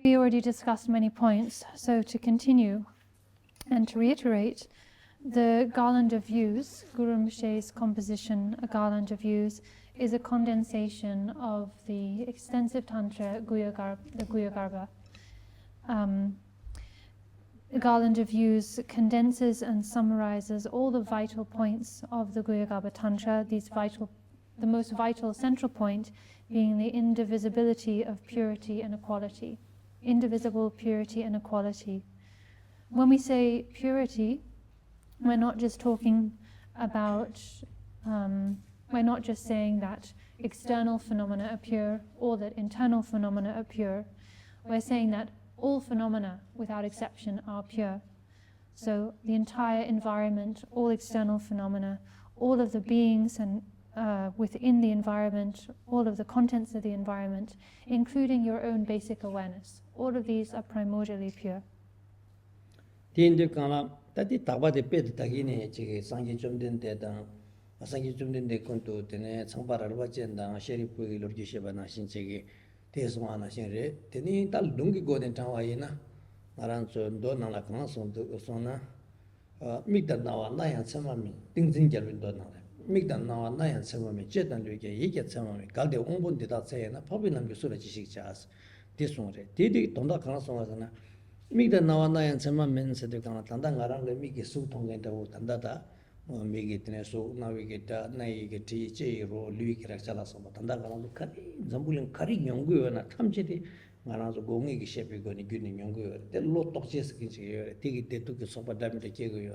We already discussed many points, so to continue and to reiterate, the garland of views, Guru Rinpoche's composition, a garland of views, is a condensation of the extensive Tantra, the Guhyagarbha. The garland of views condenses and summarizes all the vital points of the Guhyagarbha Tantra, the most vital central point being the indivisibility of purity and equality. Indivisible purity and equality. When we say purity, we're not just talking about, we're not just saying that external phenomena are pure or that internal phenomena are pure. We're saying that all phenomena, without exception, are pure. So the entire environment, all external phenomena, all of the beings and within the environment, all of the contents of the environment, including your own basic awareness, all of these are primordially pure. Tati takwa de pet takini chigi sangi chumden de dang sangi chumden de kuntu tene changpara rwa chen dang sheri pugi lurgi sheba na shin chigi te suma na shin re teni tal lungi goden tangwa yi na ngaran su ndo nang la kang song na mikdan nawa nayan tsama mi ting zing gyalwin do nang le mikdan nawa nayan tsama mi che dan luge yi kya tsama mi galde ongbun de da tsaye na pabi namgi sura jishik chaas te song re te di donda kang song wa na Migda nawa nayan tsema men se de kana tanda ngarang le migi su thongen da wo tanda da migi tene su nawi ge da nai ge ti che ro lui ki rakchala so tanda ngarang kari zambulin kari nyonggu yo na thamche di ngarang so gongi gi shepe go ni gyuni nyonggu yo de lo tokche skin che yo ti gi de tu ki so pa dam de ke go yo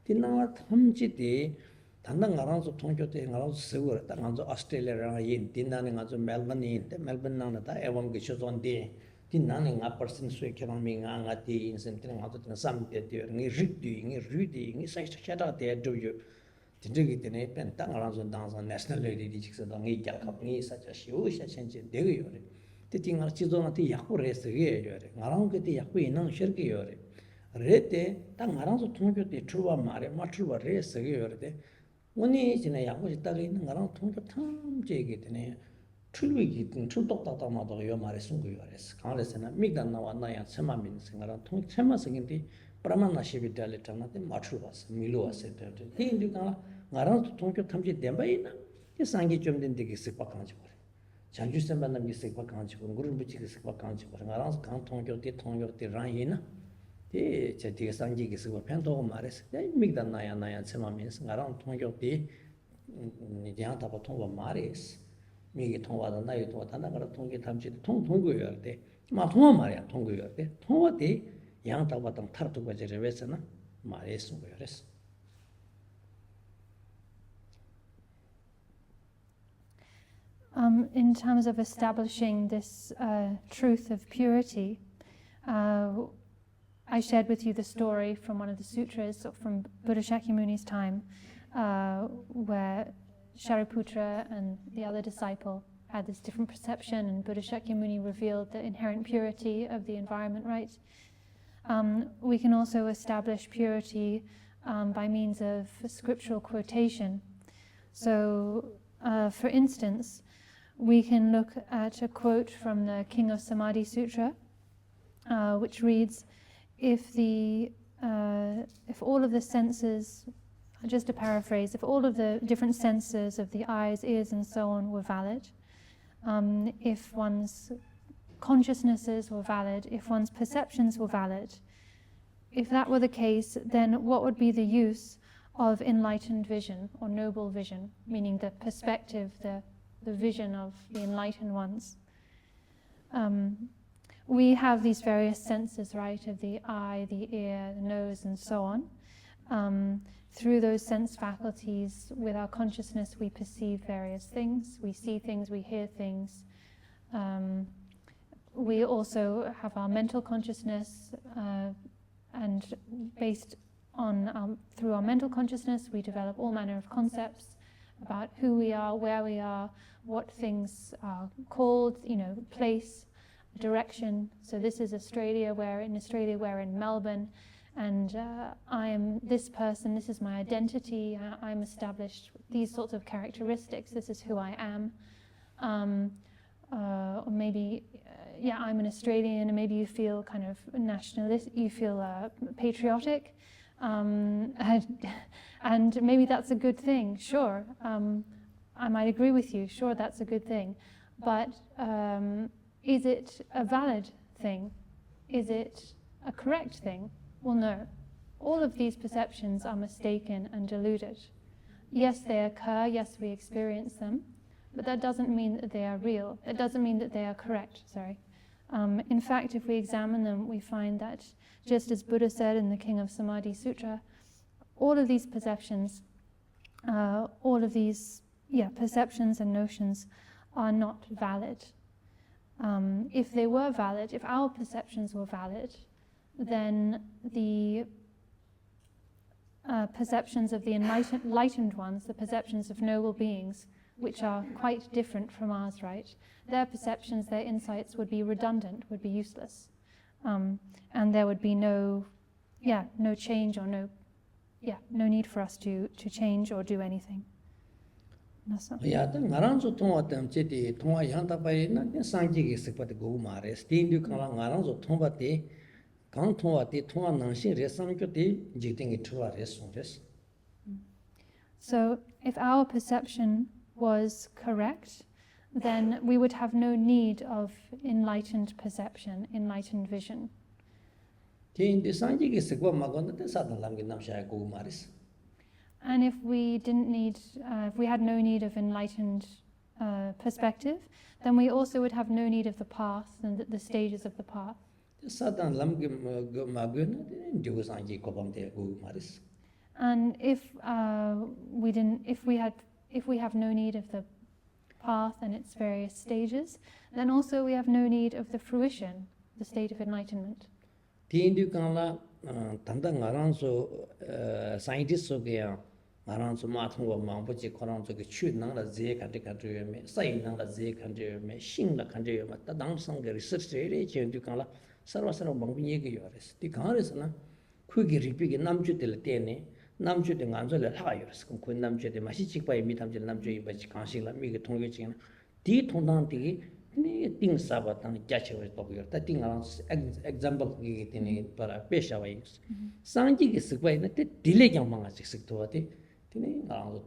ti nawa thamche di tanda ngarang so thongkyo te ngarang so se go ta ngarang so Australia ra yin tin na ngarang so Melbourne yin Melbourne na da E-Vam ge chozon de tin nane nga person sui kerang mi nga ti insen tin nga to sam te te ngi rit ngi rudi ngi sai cha da te do yo tin de gi ne pen tang ran so dang sa national lady di chik sa ngi ja kap ngi sa cha shiu sha chen chen de yo re te ting ar chi zo na ti yak pu re se ge yo re nga rang ke ti yak pu inang sher ge yo re te tang nga rang so thong kyo te chulwa ma re ma chulwa re se ge yo re te oni jina yak pu ta ge nga rang thong kyo tham je ge te ne 출위기 출독다다마도 요 말에 숨고 요레스 강레스나 미간 나와 나야 체마민 생각은 통 체마성인데 브라만나 시비달레 장나데 맞출봤어 밀로왔어 때 인디가 나랑 통교 탐지 dem바이나 이 상기 좀 된데 기습박 강지 버려 장주선 만남 기습박 강지 버려 그런 부치 기습박 강지 버려 나랑 강 통교 때 라이나 이 제디 상기 기습박 편도 말했어 미간 나야 체마민 나랑 통교 때 이제 다 통과 말했어 미기 통화다 나이 통화 단나가라 통계 탐지 통고요 때 통화 말이야 통고요 때 통화 때 양다바당 타르도 과제를 왜서나 말했은 거예요 그래서 In terms of establishing this truth of purity, I shared with you the story from one of the sutras from Buddha Shakyamuni's time, where Shariputra and the other disciple had this different perception, and Buddha Shakyamuni revealed the inherent purity of the environment, right? We can also establish purity by means of scriptural quotation. So, for instance, we can look at a quote from the King of Samadhi Sutra, which reads, if all of the senses, just to paraphrase, if all of the different senses of the eyes, ears, and so on were valid, if one's consciousnesses were valid, if one's perceptions were valid, if that were the case, then what would be the use of enlightened vision or noble vision, meaning the perspective, the vision of the enlightened ones? We have these various senses, right, of the eye, the ear, the nose, and so on. Through those sense faculties, with our consciousness, we perceive various things. We see things, we hear things. We also have our mental consciousness, and based on through our mental consciousness, we develop all manner of concepts about who we are, where we are, what things are called, place, direction. So this is Australia. We're in Melbourne. And I am this person, this is my identity, I'm established with these sorts of characteristics, this is who I am. or maybe, yeah, I'm an Australian, and maybe you feel kind of nationalist, you feel patriotic, and maybe that's a good thing, sure. I might agree with you, sure, that's a good thing. But is it a valid thing? Is it a correct thing? Well, no. All of these perceptions are mistaken and deluded. Yes, they occur, yes, we experience them, but that doesn't mean that they are real. It doesn't mean that they are correct, sorry. In fact, if we examine them, we find that, just as Buddha said in the King of Samadhi Sutra, all of these perceptions, perceptions and notions are not valid. If they were valid, if our perceptions were valid, then the perceptions of the enlightened ones, the perceptions of noble beings, which are quite different from ours, right? Their perceptions, their insights would be redundant, would be useless. And there would be no change or no need for us to change or do anything. Yeah, the Naranzo Tonga Chiti, Tonga Yanta Paina, the Sanji is the go mares, Tindu Kala Naranzo Tonga Te, Kantonga Te, Tonga Nanshi, Resanki, Jiting it to a resource. So, if our perception was correct, then we would have no need of enlightened perception, enlightened vision. The Sanji is the go Magona, the Southern Lamginamsha go maris. And if we didn't need, if we had no need of enlightened perspective, then we also would have no need of the path and the stages of the path. And if we have no need of the path and its various stages, then also we have no need of the fruition, the state of enlightenment. Around some Martin or Mambuji, Coranzo, shoot none of the country, saying none of the country, sing the country, but the dancing research age and you can Sarasara Bambiyoris. The Congressman, quickly repeating Namju de Latene, Namju de Anzola hires, Kun Namju de Masichi by Mitam de Namju, but Council, Mega Tonguichin, D. Tondanti, things Sabbath and Jachet popular, that thing around example in it, but a pesha ways. Sanji is the way that the delay among us is to the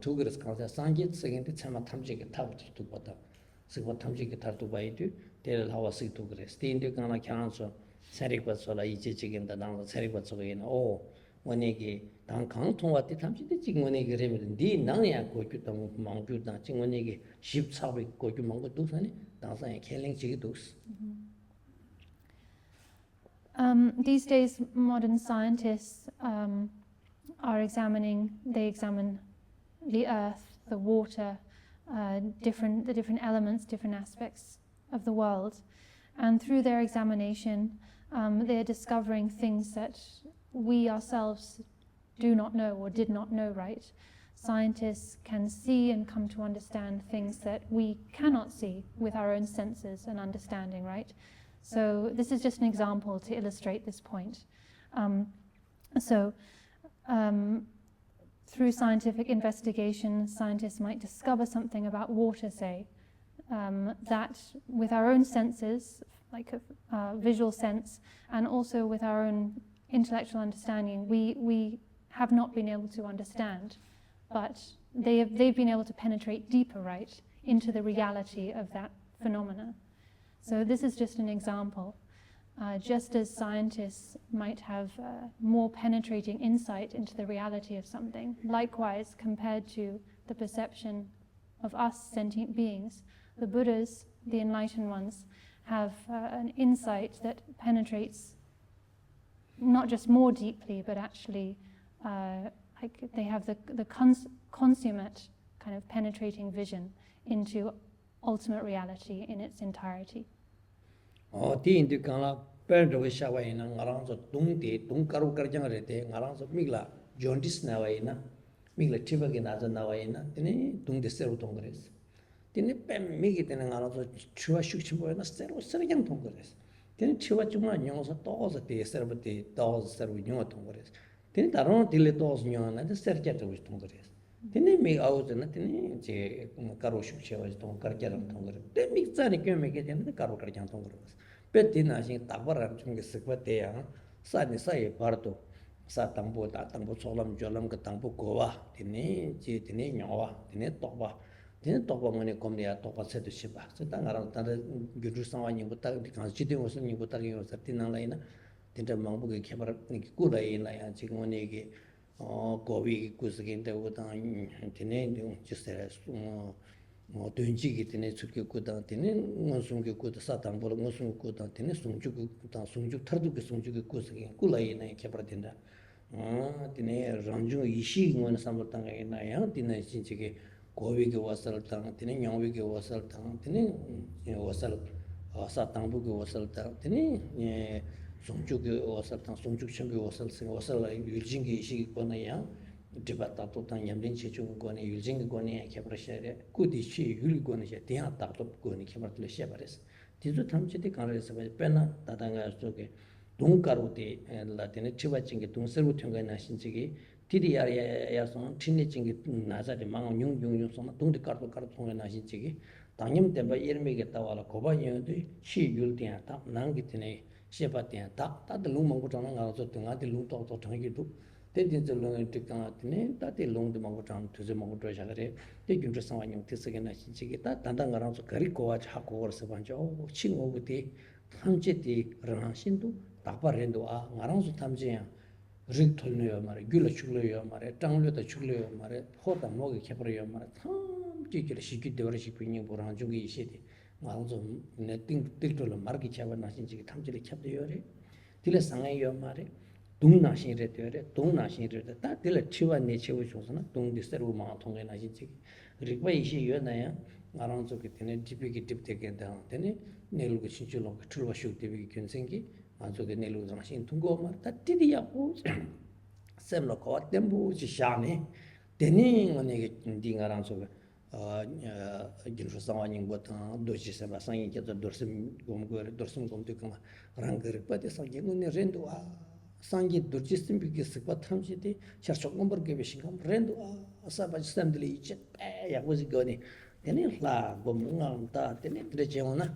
two girls count as Sanjit, second the time Tamjik Tab to Bata. So what Tamjik Tab to buy to tell how I see two girls. The Indian council, Sarikwas or Ichik in the down, Sarikwas in all. When they get down count on what the time the chicken when they get him indeed, Nanya go to the Mount dancing when they get ships how we go to Mongo do funny, dancing and killing chickens. These days, modern scientists they examine the earth, the water, the different elements, different aspects of the world. And through their examination, they are discovering things that we ourselves do not know or did not know, right? Scientists can see and come to understand things that we cannot see with our own senses and understanding, right? So this is just an example to illustrate this point. Through scientific investigation, scientists might discover something about water, say, that with our own senses, like a visual sense, and also with our own intellectual understanding, we have not been able to understand, but they've been able to penetrate deeper, right, into the reality of that phenomena. So this is just an example. Just as scientists might have more penetrating insight into the reality of something, likewise, compared to the perception of us sentient beings, the Buddhas, the enlightened ones, have an insight that penetrates not just more deeply, but actually they have the consummate kind of penetrating vision into ultimate reality in its entirety. The Indicana, Parent of Shawaina, Aranzo, Dung Karu Karjangarete, Aranzo Migla, John Disnawaina, Migla Tibagin as a Nawaina, Dung the Serotongres. Then Pem make it in Aranzo, Chua Shuchimo and a Serang Tongres. Then Chua Chuma knows a dolls at the Serbati, dolls serve with Tongres. Then Taron till it dolls Nyon and the Serjata with Tongres. Tene me out na tene je karo shuk chewa to kar kyaram thong gar te mi tsani kyo me ke tene karo kar kyang thong gar pe tina sing takbar chung ge sikwa te ya sa ni sa ye par to sa tangbo ta tangbo cholam jolam ka tangbo gowa tene je tene nyawa tene tokba ngone kom ya tokba se to shiba se ta ngarang ta gyuru sawa ni bu ta kan chi de os ni bu ta ge os tina lai na tene mangbu ge khabar ni ku lai la ya chi ngone ge 고비 구스긴데 오다 테네 주스레 뭐 돈지기 테네 죽겠고다 테네 무슨게 고다 사탕볼 무슨 고다 테네 송죽다 송죽 털두게 송죽이 구스긴 꿀라이네 개버된다 테네 란주 이시 응원 삼을당에 나야 테네 진짜게 고비게 왔을 당 테네 영비게 왔을 당 테네 왔을 사탕부게 왔을 당 테네 예 송죽이 왔을 당 송죽 청기 왔을 유진기 이시 거나야 디바타 또탄 얌린 체중 거네 유진기 거네 개버셔래 꾸디시 율 거네 대야 따도 거네 개버들 셔버스 디조 탐치디 간레서 페나 다당가 속에 동가로데 라테네 치바칭게 동서부 통가나 신지기 디디야야야선 친내칭게 나자데 망 용용용선 동데 까르도 통가나 신지기 당님 때바 이르메게 따와라 고바녀도 시율대야 다 난기티네 shepaten ta de lung mong chang nga so tenga de lung to thang gi du te din ze lung te ka ne ta de lung de mong chang tu ze mong to sha gare te gyum sa wa nyong te se na chi chi ta dan dan nga rang so gari ko wa cha ko gor se ban jo ching o de tham che de rang sin du ta pa ren do a nga rang so tham che ya rig thol ne yo ma re gyul chuk le yo ma re tang le da chuk le yo ma re pho da mo ge khe par yo ma re tham che che shi gi de wa shi pi ni bo rang ju gi she de 마음좀 내 띵띵돌로 말기 잡아 나신지 탐지를 캡되어래 딜에 상해요 말에 동나신이래 되어래 동나신이래 다 딜에 치와 내 치고 줘서나 동디스로 마 통해 나신지 그리고 이시 요나야 나랑 저기 되네 디비기 딥되게 되네 내일고 신줄로 틀어 쉬고 디비기 견생기 안쪽에 내일고 정신 통고 말다 디디야고 셈로 거 템부 지샤네 되니 원에게 딩가랑 저기 jinsu sawa nyingbo tang doshi seba sangi kyeto dorsim gomdo kama rangari pati sangi ngone rendu a sangi dorshi simbi ki sikpa tamshi di charchok ngombar gebe shingam rendu a saba jisamdili ichi yakbozi goni teni la gomngang ta teni dreche ona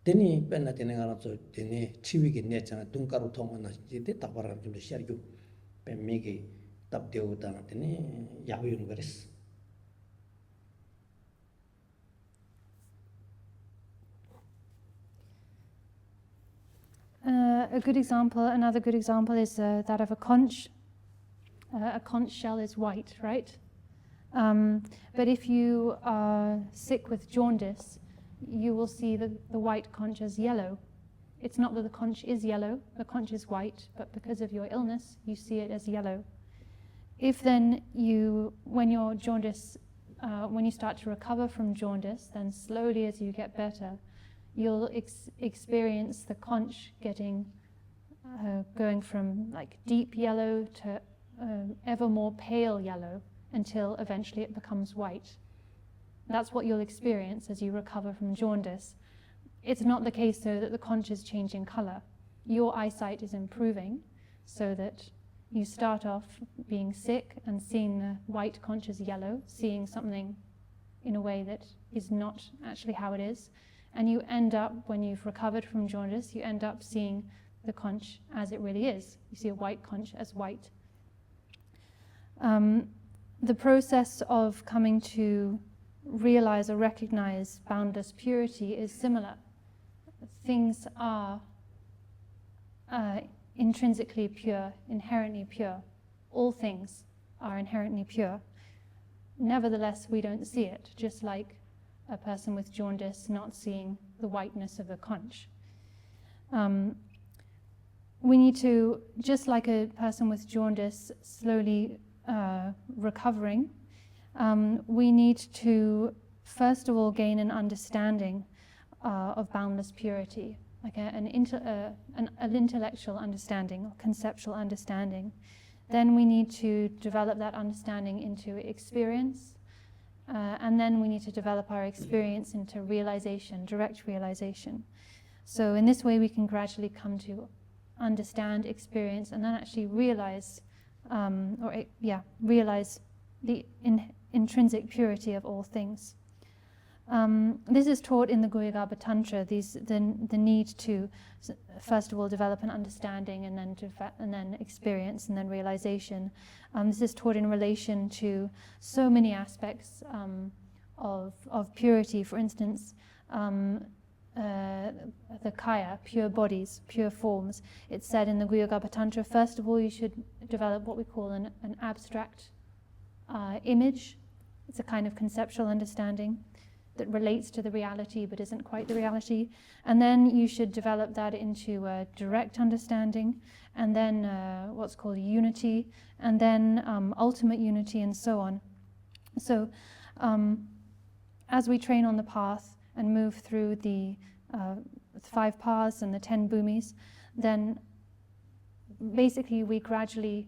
teni penna teni ngaranzo teni chiwiki nechana dunkaru tonga na jide tabaram jimdo shargyu pen megi tabdeo tanga teni yakuyun garis. Another good example is that of a conch. A conch shell is white, right? But if you are sick with jaundice, you will see the white conch as yellow. It's not that the conch is yellow, the conch is white, but because of your illness, you see it as yellow. If then when your jaundice, when you start to recover from jaundice, then slowly as you get better, you'll experience the conch going from like deep yellow to ever more pale yellow until eventually it becomes white. That's what you'll experience as you recover from jaundice. It's not the case though that the conch is changing color. Your eyesight is improving so that you start off being sick and seeing the white conch as yellow, seeing something in a way that is not actually how it is. And you end up, when you've recovered from jaundice, you end up seeing the conch as it really is. You see a white conch as white. The process of coming to realize or recognize boundless purity is similar. Things are intrinsically pure, inherently pure. All things are inherently pure. Nevertheless, we don't see it, just like a person with jaundice not seeing the whiteness of the conch. We need to, just like a person with jaundice slowly recovering, we need to first of all gain an understanding of boundless purity, like an intellectual understanding or conceptual understanding. Then we need to develop that understanding into experience, and then we need to develop our experience into realization, direct realization. So in this way we can gradually come to understand, experience, and then actually realize, realize the intrinsic purity of all things. This is taught in the Guhyagarbha Tantra, the need to, first of all, develop an understanding and then experience and then realization. This is taught in relation to so many aspects of purity. For instance, the kaya, pure bodies, pure forms. It's said in the Guhyagarbha Tantra, first of all, you should develop what we call an abstract image. It's a kind of conceptual understanding that relates to the reality but isn't quite the reality. And then you should develop that into a direct understanding, and then what's called unity, and then ultimate unity, and so on. So as we train on the path and move through the 5 paths and the 10 bhumis, then basically we gradually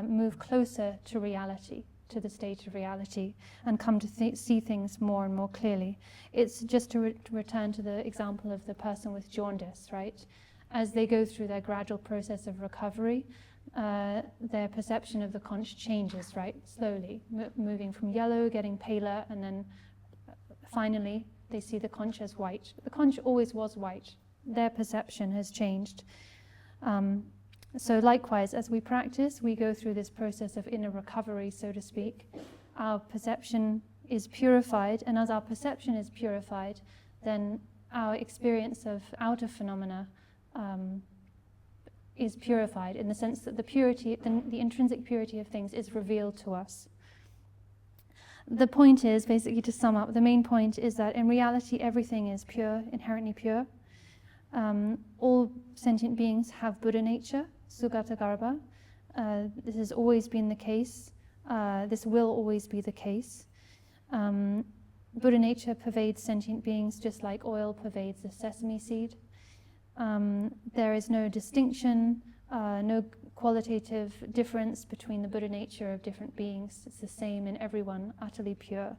move closer to reality, to the state of reality, and come to see things more and more clearly. It's just to return to the example of the person with jaundice, right? As they go through their gradual process of recovery, their perception of the conch changes, right? Slowly, moving from yellow, getting paler, and then finally they see the conch as white. The conch always was white. Their perception has changed. So likewise, as we practice, we go through this process of inner recovery, so to speak. Our perception is purified, and as our perception is purified, then our experience of outer phenomena is purified, in the sense that the purity, the intrinsic purity of things is revealed to us. The point is, basically to sum up, the main point is that in reality everything is pure, inherently pure. All sentient beings have Buddha nature, Sugata Garbha. This has always been the case. This will always be the case. Buddha nature pervades sentient beings just like oil pervades the sesame seed. There is no distinction, no qualitative difference between the Buddha nature of different beings. It's the same in everyone, utterly pure.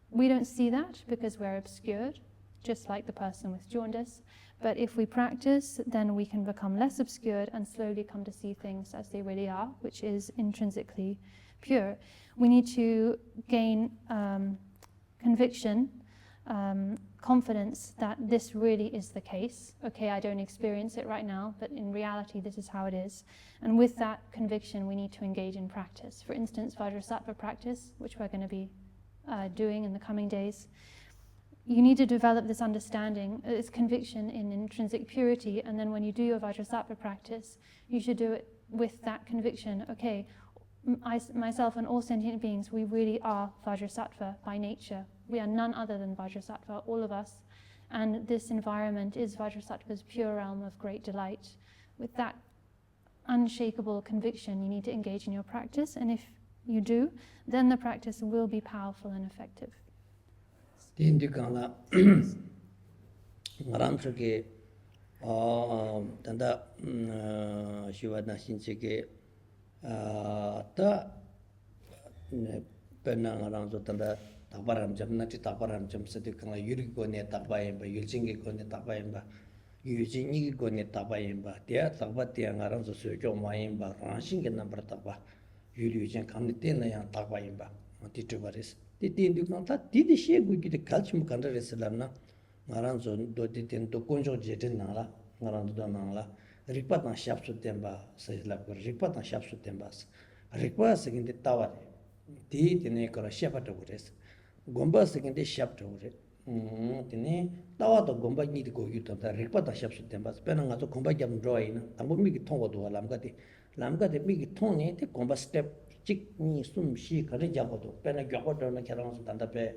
We don't see that because we're obscured, just like the person with jaundice. But if we practice, then we can become less obscured and slowly come to see things as they really are, which is intrinsically pure. We need to gain conviction, confidence that this really is the case. Okay, I don't experience it right now, but in reality this is how it is. And with that conviction we need to engage in practice. For instance, Vajrasattva practice, which we're going to be doing in the coming days. You need to develop this understanding, this conviction in intrinsic purity, and then when you do your Vajrasattva practice, you should do it with that conviction. Okay, myself and all sentient beings, we really are Vajrasattva by nature. We are none other than Vajrasattva, all of us. And this environment is Vajrasattva's pure realm of great delight. With that unshakable conviction, you need to engage in your practice. And if you do, then the practice will be powerful and effective. takparam jam nati takparam jam sadi kanga yuri go ne takpayen ba yulchingi go ne takpayen ba yulchingi go ne takpayen ba dia takpa dia ngarang so syo mayen ba ranshingi number takpa yuri yulchin kamni tena yang takpayen ba ti tubaris ti tindu kanta ti di she gu gi de kalchum kanda resalam na ngarang so do ti ten to konjo jeten na la ngarang do na la rikpa ta shapsu temba sayla ko rikpa ta shapsu temba rikpa segin de taware ti tene ko shepa to gures gomba segende shap to gure tene tawa to gomba ni de go yu to ta rikpa ta shapsu temba pena nga to gomba jam drawing na tambo mi gi thongo do lamga de mi gi thone te gomba step chik ni sum shi kare jago do pena gyago do na kharang so tanda pe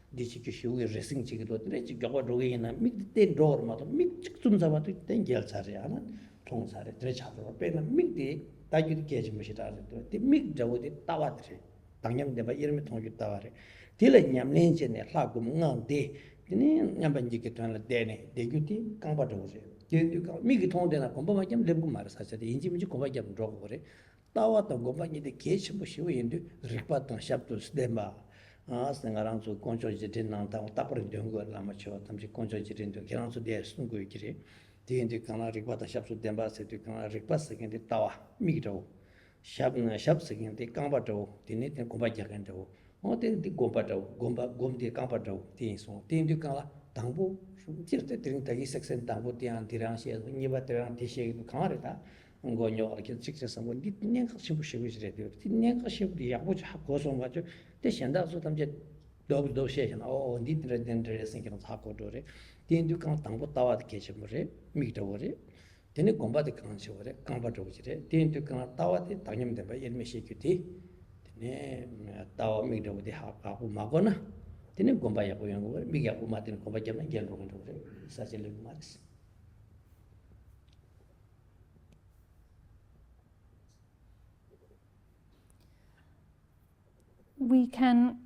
di chi ki shu racing chi do tene chi gyago do gi na mi te door ma to mi chik sum sa ba to ten gel sare ana thong sare tre cha do pena mi de ta gi ge ji mi shi ta de ti mi jago de tawa de 당념 대바 이름이 통했다와래 딜에 냠nen제네 라고 응한데 드니 냠반지게 돈을 대네 대규티 강바도 오세 제규가 미기 통되나 공부만 좀 렘고 말사서 인지문지 공부 좀 들어고 그래 따왔던 공부인데 계시 보시고 인도 리파트 샵도 스데마 생각랑서 control지 된나다 따버린 된거 라마쳐 담지 control지 된도 계란서 대 숨고 있기리 뒤인데 강나 리파트 샵도 된바세도 강나 리파트 근데 따와 미기도 샵나 샵스긴데 강바도 디네테 고바자간도 어때 곰디 깜바도 티소 틴디 깜라 당부 지르테 드링타기 섹션 당부 티안 티랑시에 니바 티랑 티시에 강아르다 응고뇨 이렇게 직접서 뭐 니네 같이 보시비지래 니네 같이 야고 하고서 가지고 대신다서 담제 도도 셰션 니드레 덴드레 생기는 하고도래 틴디 깜 당부 따와 계시므래 미도래 되네 곰바디 깜시오래 깜바도 지래 틴디 깜 따와디 당님들 봐 일메시큐티 네 따와 미도디 하고 마거나 되네 곰바야 보는 거 미야 고마든 곰바 잡는 게 아니고 그래 사실 말이지 We can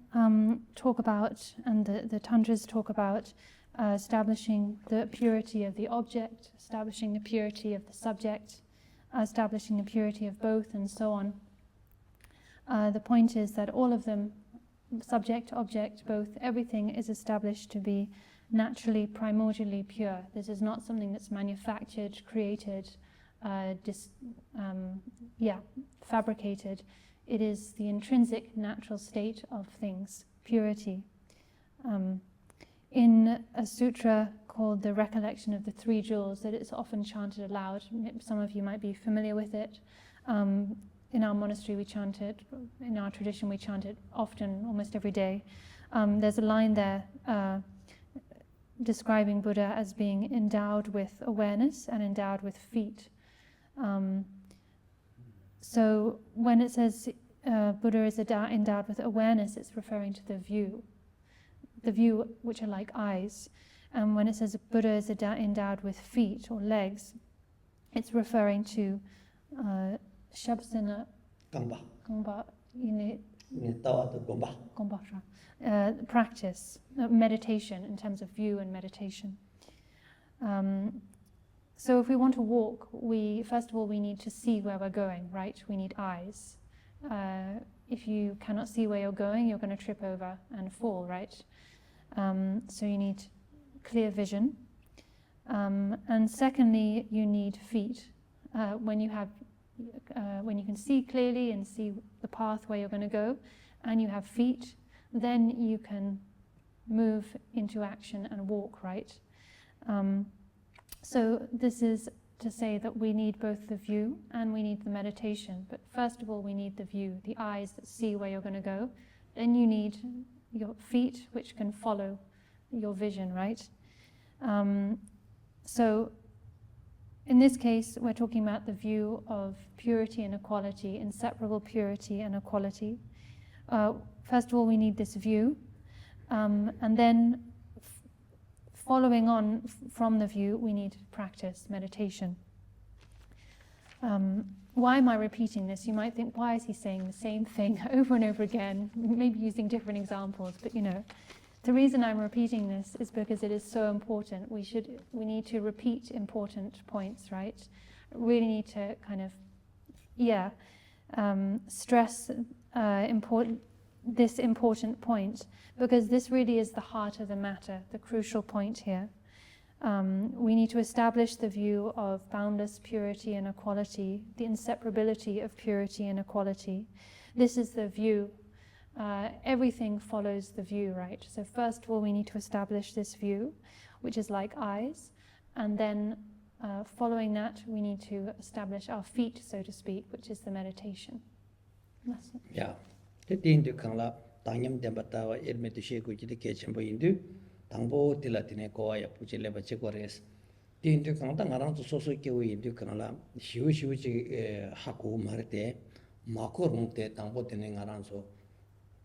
talk about, and the tantras talk about, establishing the purity of the object, establishing the purity of the subject, establishing the purity of both, and so on. The point is that all of them, subject, object, both, everything is established to be naturally, primordially pure. This is not something that's manufactured, created, fabricated. It is the intrinsic natural state of things, purity. In a sutra called the Recollection of the Three Jewels, that it's often chanted aloud. Some of you might be familiar with it. In our monastery we chant it, in our tradition we chant it often, almost every day. There's a line there describing Buddha as being endowed with awareness and endowed with feet. So when it says Buddha is endowed with awareness, it's referring to the view which are like eyes. And when it says Buddha is endowed with feet or legs, it's referring to Shabsana Gomba practice, meditation, in terms of view and meditation. So if we want to walk, first of all we need to see where we're going, right? We need eyes. If you cannot see where you're going, you're going to trip over and fall, right? So you need clear vision. And secondly, you need feet. When you can see clearly and see the path where you're going to go, and you have feet, then you can move into action and walk, right? So this is to say that we need both the view and we need the meditation. But first of all, we need the view, the eyes that see where you're going to go. Then you need your feet, which can follow your vision, right? So in this case, we're talking about the view of purity and equality, inseparable purity and equality. First of all, we need this view, and then following on from the view, we need practice, meditation. Why am I repeating this? You might think, why is he saying the same thing over and over again, maybe using different examples, but the reason I'm repeating this is because it is so important. We need to repeat important points, right? Really need to kind of, stress this important point, because this really is the heart of the matter, the crucial point here. We need to establish the view of boundless purity and equality, the inseparability of purity and equality. This is the view. Everything follows the view, right? So first of all, we need to establish this view, which is like eyes, and then following that, we need to establish our feet, so to speak, which is the meditation. That's it. Yeah. The Tindu Kangla, Tangam Dembatawa, Edmetushe, the Kitchen Indu, Tambo Tilatine Koya, Puchileva Chekores. Tindu Kangtang around to Sosuke into Kanala, huge Haku Marite, Makorunte, Tambo Tening Aranso,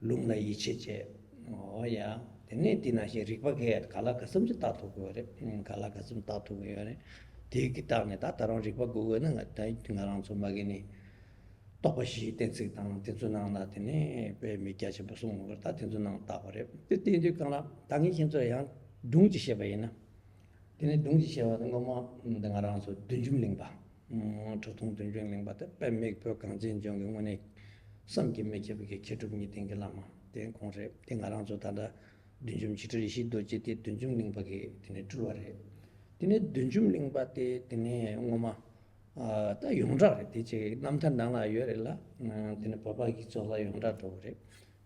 Lumna Yiche. Oh, yeah. The Netina here, Ripake, Kalakasum Tatu, Kalakasum Tatu, take it down at Tataron Ripago and a tight around so Magini. Topashi tensi tang tenzunang na tene pe mi kya che basung ngur ta tenzunang ta pare te tendu kala tangi chen zhe yang dungji she ba yin tene dungji she wa ngoma dang rang so dunjum ling ba chotung dunjum ling ba te pe me pe kang jin jong ngone ne sam ki me che ke che tu mi ting la ma ten kong re ten rang so ta da dunjum chi tri shi do che te dunjum ling ba ke tene tru wa re tene dunjum ling ba te tene ngoma 다 용자래 대체 남탄 나라 요래라 근데 바바기 졸라 용자 도래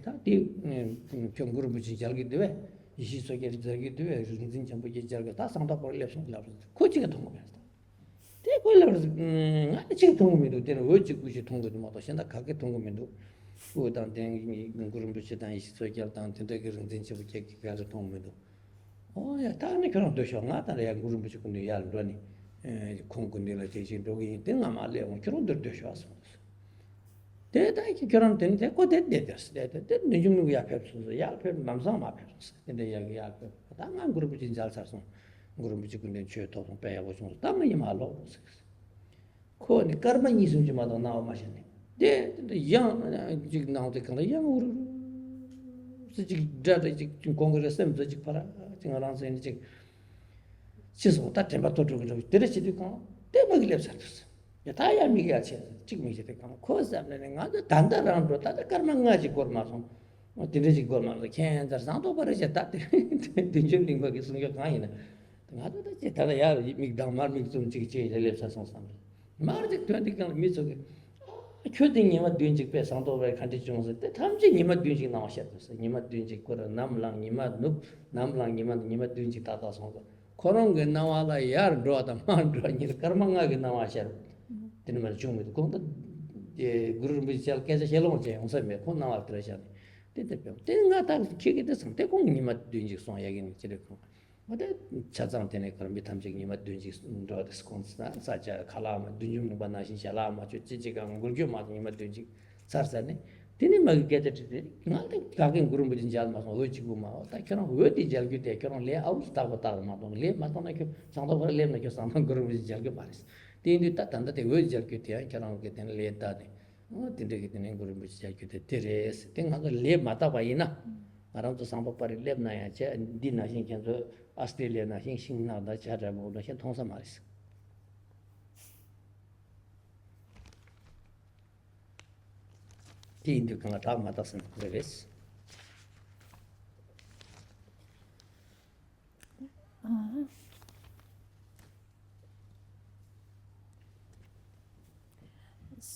다 경구를 붙이 잘게 되왜 이시 속에 잘게 되왜 rinzin 전부 잘게 다 상다 벌려서 코치가 통과했어. 대걸려서 아니 지금 통과면도 되는 어찌 굳이 통과도 못 하신다 가게 통과면도 그다음 된 그런 붙이다 이시 속에 일단 된다 rinzin 전부 가서 통과면도 야 다음에 그런 도셔 나타나야 그런 붙이 근데 야르더니 공군들의 대신 독이 등아 말려고 그런들 도셔 대다 이렇게 결혼되는데 됐어. 내중는 그 앞에 없어서 앞에 남상 앞에 없어. 근데 여기 앞에 당한 그룹이 진짜 잘 살서 그룹이 근데 죄 도통 빼고 좀 당연히 말로 없어. 그거는 까르만 이순지마다 나와 마셨네. 근데 양 지금 나오대 근데 양 우르 지금 자다 지금 공부를 쌤 지금 봐라. 지금 알아서 이제 지금 다 tempo 좀 데레시도 가. 대박이 lep살었어. 야 다야 미가 지금 이제 내가 코스하면 나도 단단한도 다들 깔망가지 걸마서 되지 걸마서 괜찮아 상도 버리지 다 된중린 거기 생각 아니네 나도 이제 다들 야 미당 말 좀 지지 lep살선 상 말지 되니까 미속에 초딩이만 된지 배 상도 버 간지 좀서 때 탐지 니마 된지 나와셨어 니마 된지 거라 남랑 니마 눕 남랑 니마 된지 다다서 그런 게 나와라 야르 도다 만도 아니 깔망가게 나와셔 되는 말 좀. 근데 예 그룹이 잘 깨서 헬로제 onse me kon na altra jani 내가 기계도 상태 공님만 된지 소야기는 지르고 근데 차장되네 그런 미탐적님만 된지 더 스콘스나 사자 칼라마 dunjum bana신 샬라마 쥐지가 물교마님만 된지 살살네 되는 막 게데데 나한테 가긴 그런 분이 잘 맞아 어지고 막 그런 어디 잘게 돼 그런 레 아웃다고 따라마도 레 맞도나 그 상도 레는 그 상도 그런 분이 잘게 말했어 되는 따탄다 돼 어디 잘게 돼 그런 게 되는 레다네 tindige tenen guru mi cha kyute teres tenga ga le mata ba ina aram to samba pare le na ya che din na shin kenzo australia na shin na da cha ra mo da shin thongsa maris ti indu kanga ta mata san teres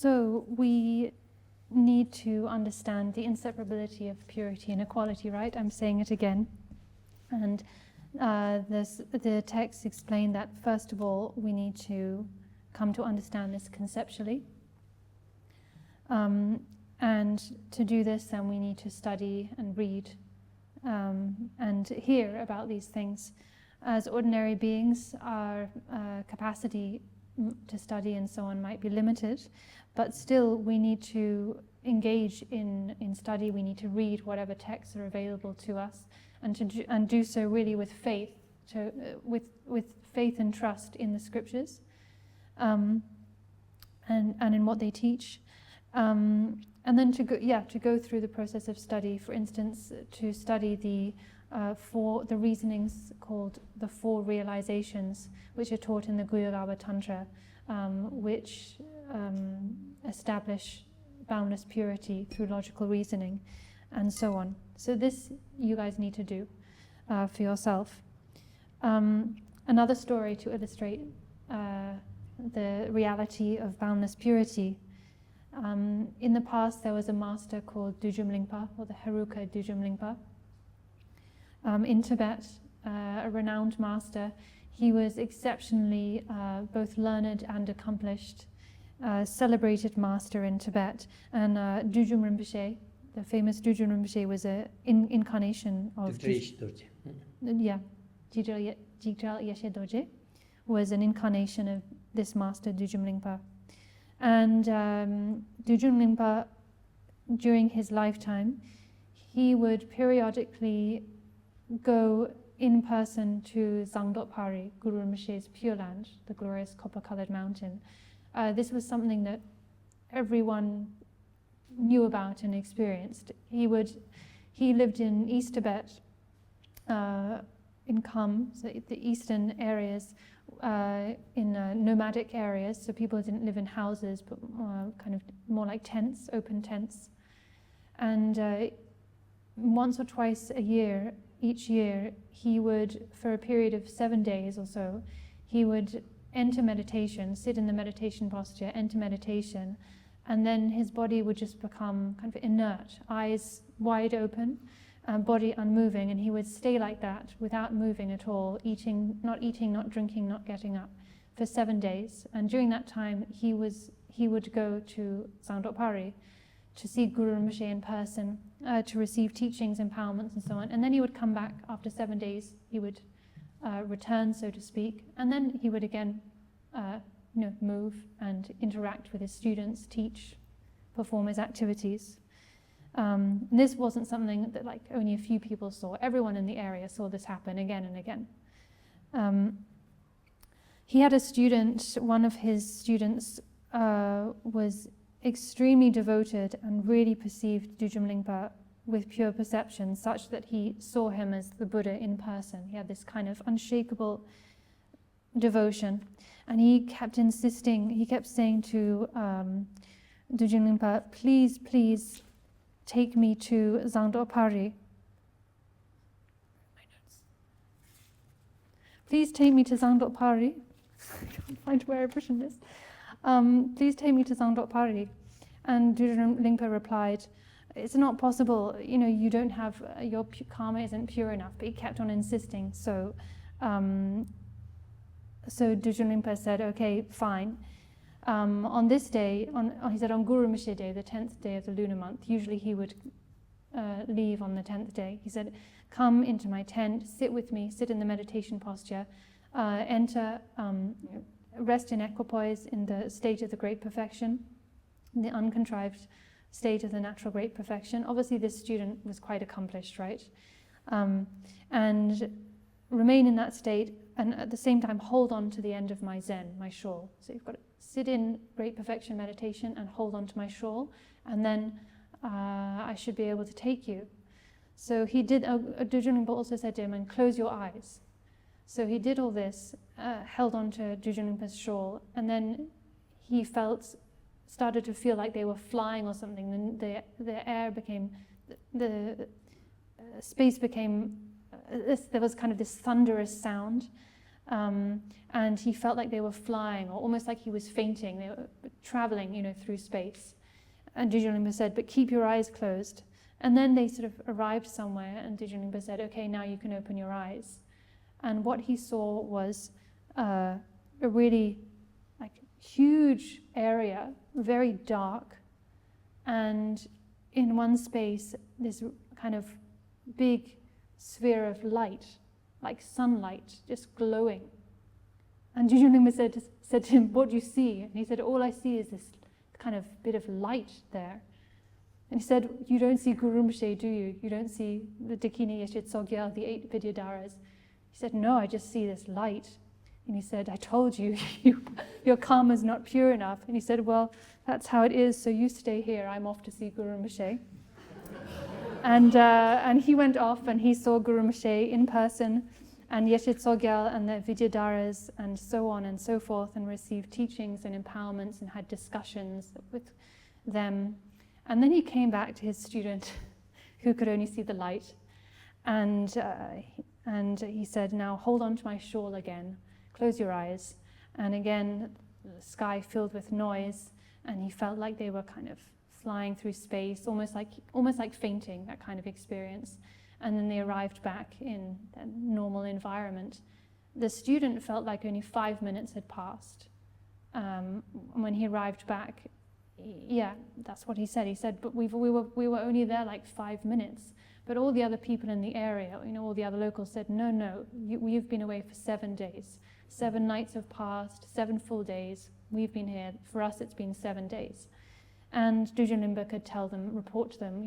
So we need to understand the inseparability of purity and equality, right? I'm saying it again. And the texts explain that, first of all, we need to come to understand this conceptually. And to do this, then we need to study and read and hear about these things. As ordinary beings, our capacity to study and so on might be limited, but still we need to engage in study. We need to read whatever texts are available to us, and do so really with faith, with faith and trust in the scriptures, and in what they teach, and then to go through the process of study. For instance, to study the reasonings called the four realizations, which are taught in the Guyagaba Tantra, which establish boundless purity through logical reasoning, and so on. So this you guys need to do for yourself. Another story to illustrate the reality of boundless purity. In the past, there was a master called Dujum Lingpa, or the Heruka Dujum Lingpa. In Tibet, a renowned master. He was exceptionally both learned and accomplished, celebrated master in Tibet. And Dujum Rinpoche, the famous Dujum Rinpoche, was an incarnation of Gyigdral Yeshe Dorje, was an incarnation of this master Dujum Lingpa. And Dujum Lingpa, during his lifetime, he would periodically go in person to Zangdot Pari, Guru Rinpoche's Pure Land, the glorious copper-colored mountain. This was something that everyone knew about and experienced. He lived in East Tibet, in Kham, so the eastern areas, in nomadic areas, so people didn't live in houses, but kind of more like tents, open tents. And once or twice a year, each year, he would, for a period of 7 days or so, he would enter meditation, sit in the meditation posture, enter meditation, and then his body would just become kind of inert, eyes wide open, body unmoving, and he would stay like that without moving at all, eating, not drinking, not getting up, for 7 days. And during that time, he would go to Zangdot Pari to see Guru Rinpoche in person, to receive teachings, empowerments, and so on. And then he would come back after 7 days. He would return, so to speak, and then he would again, move and interact with his students, teach, perform his activities. This wasn't something that only a few people saw. Everyone in the area saw this happen again and again. He had a student. One of his students was extremely devoted and really perceived Dujum Lingpa with pure perception, such that he saw him as the Buddha in person. He had this kind of unshakable devotion. And he kept insisting, he kept saying to Dujum Lingpa, please, please take me to Zangdot Pari. Please take me to Zangdot Pari. I can't find where I've written this. Please take me to Zangdot Pari. And Dujum Lingpa replied, it's not possible, you don't have, your karma isn't pure enough. But he kept on insisting. So Dujum Lingpa said, okay, fine. On this day, he said on Guru Rinpoche Day, the 10th day of the lunar month, usually he would leave on the 10th day. He said, come into my tent, sit with me, sit in the meditation posture, enter, rest in equipoise in the state of the great perfection, in the uncontrived state of the natural great perfection. Obviously this student was quite accomplished, right? And remain in that state, and at the same time hold on to the end of my Zen, my shawl. So you've got to sit in great perfection meditation and hold on to my shawl, and then I should be able to take you. So he did, Dujun Rinpoche also said to him, and close your eyes. So he did all this, held on to Dujun Rinpoche's shawl, and then he started to feel like they were flying or something. Then the air became, the space became, there was kind of this thunderous sound, and he felt like they were flying, or almost like he was fainting. They were traveling, through space. And Dujun Rinpoche said, but keep your eyes closed. And then they sort of arrived somewhere, and Dujun Rinpoche said, okay, now you can open your eyes. And what he saw was a really huge area, very dark, and in one space, this kind of big sphere of light, like sunlight, just glowing. And Dujun Rinpoche said to him, what do you see? And he said, all I see is this kind of bit of light there. And he said, you don't see Guru Rinpoche, do you? You don't see the Dakini Yeshit Sogyal, the 8 Vidyadharas. He said, no, I just see this light. And he said, I told you, your karma's not pure enough. And he said, well, that's how it is, so you stay here. I'm off to see Guru Rinpoche. And he went off and he saw Guru Rinpoche in person, and Yeshit Sogyal and the Vidyadharas and so on and so forth, and received teachings and empowerments and had discussions with them. And then he came back to his student who could only see the light, and he said, now hold on to my shawl again, close your eyes. And again, the sky filled with noise, and he felt like they were kind of flying through space, almost like fainting, that kind of experience. And then they arrived back in a normal environment. The student felt like only 5 minutes had passed. When he arrived back, yeah, that's what he said. He said, but we were only there like 5 minutes. But all the other people in the area, all the other locals said, no, you've been away for 7 days. 7 nights have passed, 7 full days. We've been here. For us, it's been 7 days. And Dujun Rinpoche could report to them,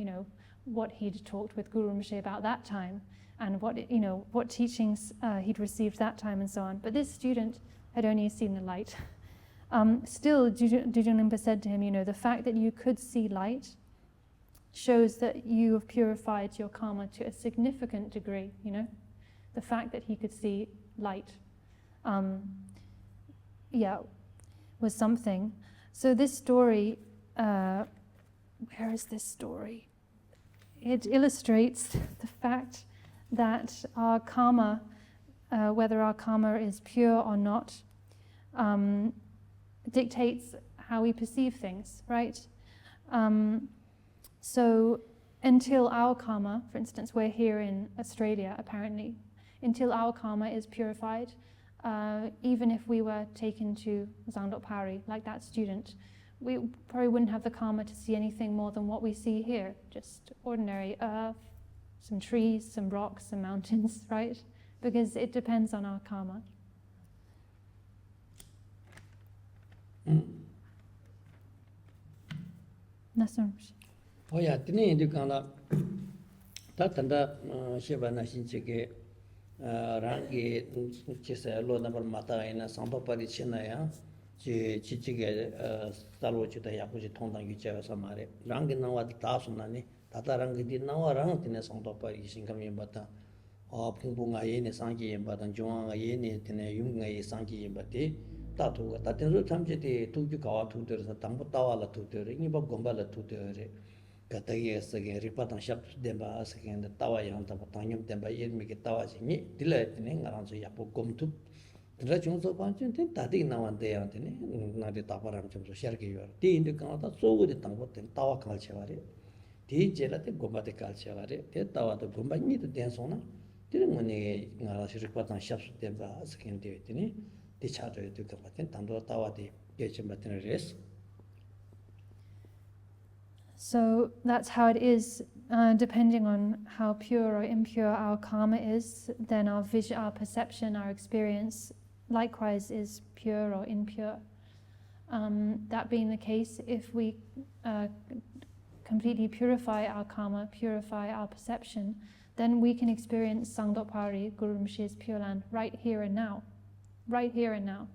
what he'd talked with Guru Rinpoche about that time, and what teachings he'd received that time, and so on. But this student had only seen the light. Still, Dujun Rinpoche said to him, the fact that you could see light shows that you have purified your karma to a significant degree, The fact that he could see light, was something. So this story, where is this story? It illustrates the fact that our karma, whether our karma is pure or not, dictates how we perceive things, right? So until our karma, for instance, we're here in Australia apparently, until our karma is purified, even if we were taken to Zangdok Pari, like that student, we probably wouldn't have the karma to see anything more than what we see here, just ordinary earth, some trees, some rocks, some mountains, right? Because it depends on our karma. Oh yeah, tini indu kala ta tanda sheba na shinchege rangi chisa lo number mata ina samba pari chena ya chichige salwo chita yakuji tongdang yuchaya samare rangi nawa ta sunani tata rangi di nawa rang tine samba pari shinkam yembata pungpu nga yene sangi yembata jonga nga yene tine yung nga ye sangi yembati tatu ta tenzo tamche te tukju kawa tukdere sa tangpo tawa la tukdere ngiba gomba la tukdere katagi asage ripatang shap demba asage tawa yang tapa tangyum demba yermi ke tawa jingi dila tine ngaranzo yapo gomtup dila chungso panchun ten tadi nawan deyang tine nari taparam chumso sharki yuwa di indi kanga ta sogu de tangpo ten tawa kal cheware di jela te gomba de kal cheware te tawa to gomba nyi to ten sona dila ngani ngaranzo ripatang shap demba asage dewe tine di chato yu kamba ten tando tawa di yechimba tine res. So that's how it is depending on how pure or impure our karma is, then our vision, our perception, our experience likewise is pure or impure. That being the case, if we completely purify our karma, purify our perception, then we can experience Sangdokpari, Guru Rinpoche's Pure Land, right here and now. Right here and now.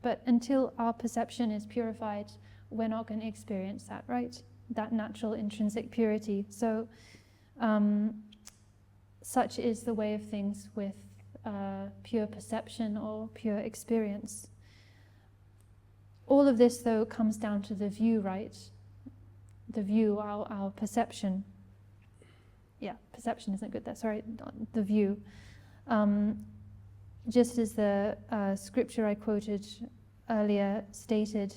But until our perception is purified, we're not going to experience that, right? That natural intrinsic purity. So such is the way of things with pure perception or pure experience. All of this, though, comes down to the view, right? The view, our perception. Yeah, perception isn't good there, sorry, the view. Just as the scripture I quoted earlier stated,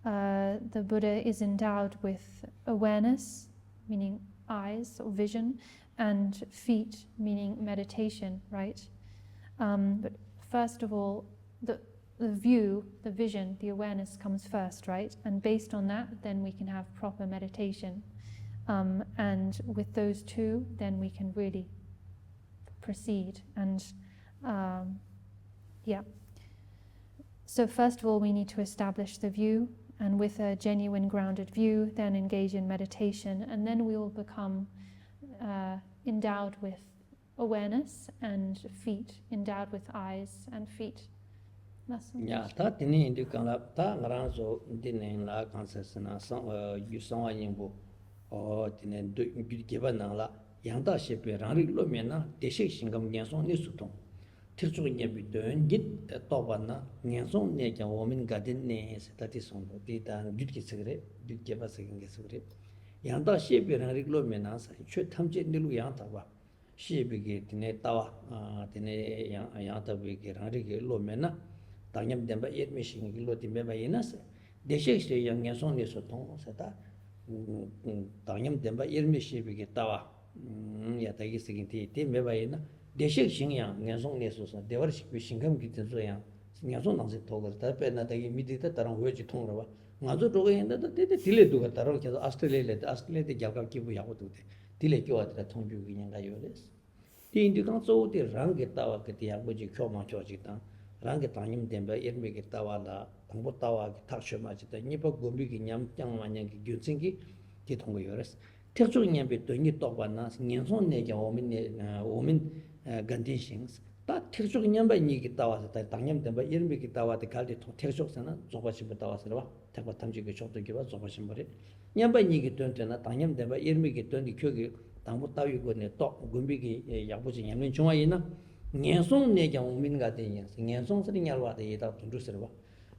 the Buddha is endowed with awareness, meaning eyes or vision, and feet, meaning meditation, right? But first of all, the view, the vision, the awareness comes first, right? And based on that, then we can have proper meditation. And with those two, then we can really proceed. And yeah. So first of all, we need to establish the view, and with a genuine grounded view, then engage in meditation, and then we will become endowed with awareness and feet, endowed with eyes and feet. That's all. Yeah, that in the Kanla, that Ranzo didn't like ancestors, you saw Yimbo, or didn't give a nala, Yanda ship, Rari Lomena, the Shingam Yanson Nisuton. Tilsunya between get the Tobana, Yanson Naka woman garden names, that is on the data and good cigarette, did give us a cigarette. Yanda ship, Rari Lomenas, should come to Niluyantava. She began Tinetawa, Yanta Rari Lomena. Tanyam Demba Yet Machine, Loti Bebayinas, the Shakespeare young Yanson is a tongue, Seta Tanyam Demba Yermishi Vigetawa, Yatagisic Tim Bebayina, the Shakespeare young Yanson Nesus, they were wishing him getting so young. Yanson as it told us that they immediately around which Tonga. Nazo Dogan that they delay to a Tarok, Australia, the Jaka Kibu Yahutu, delay you at the Tongu in Gayoles. The Indian so the Rangetawa Katia, which you come on Georgetown. Rangi tanyam demba irmi ki tawa la tangpo tawa ki taksho ma chita nipa gombi ki nyam kyang wanyang ki gyutsingi ki tongo yores. Tekchuk nyambi dongi tokwa na nyanson ne kya omin gandin shings. Ta tekchuk nyamba nyi ki tawa sa tanyam demba irmi ki tawa di kaldi tekchuk sana zogwa shimbo tawa sarwa. Tekwa tamchi ki chokto kiwa zogwa shimbori. Nyamba nyi ki donto na tanyam demba irmi ki dondi kyo ki tangpo tawi go ne tok gombi ki yakbuchi nyamlin chungwa ina. Nyansong ne kyang umin ga de yang nyansong sri nyalwa de yeda tundu serwa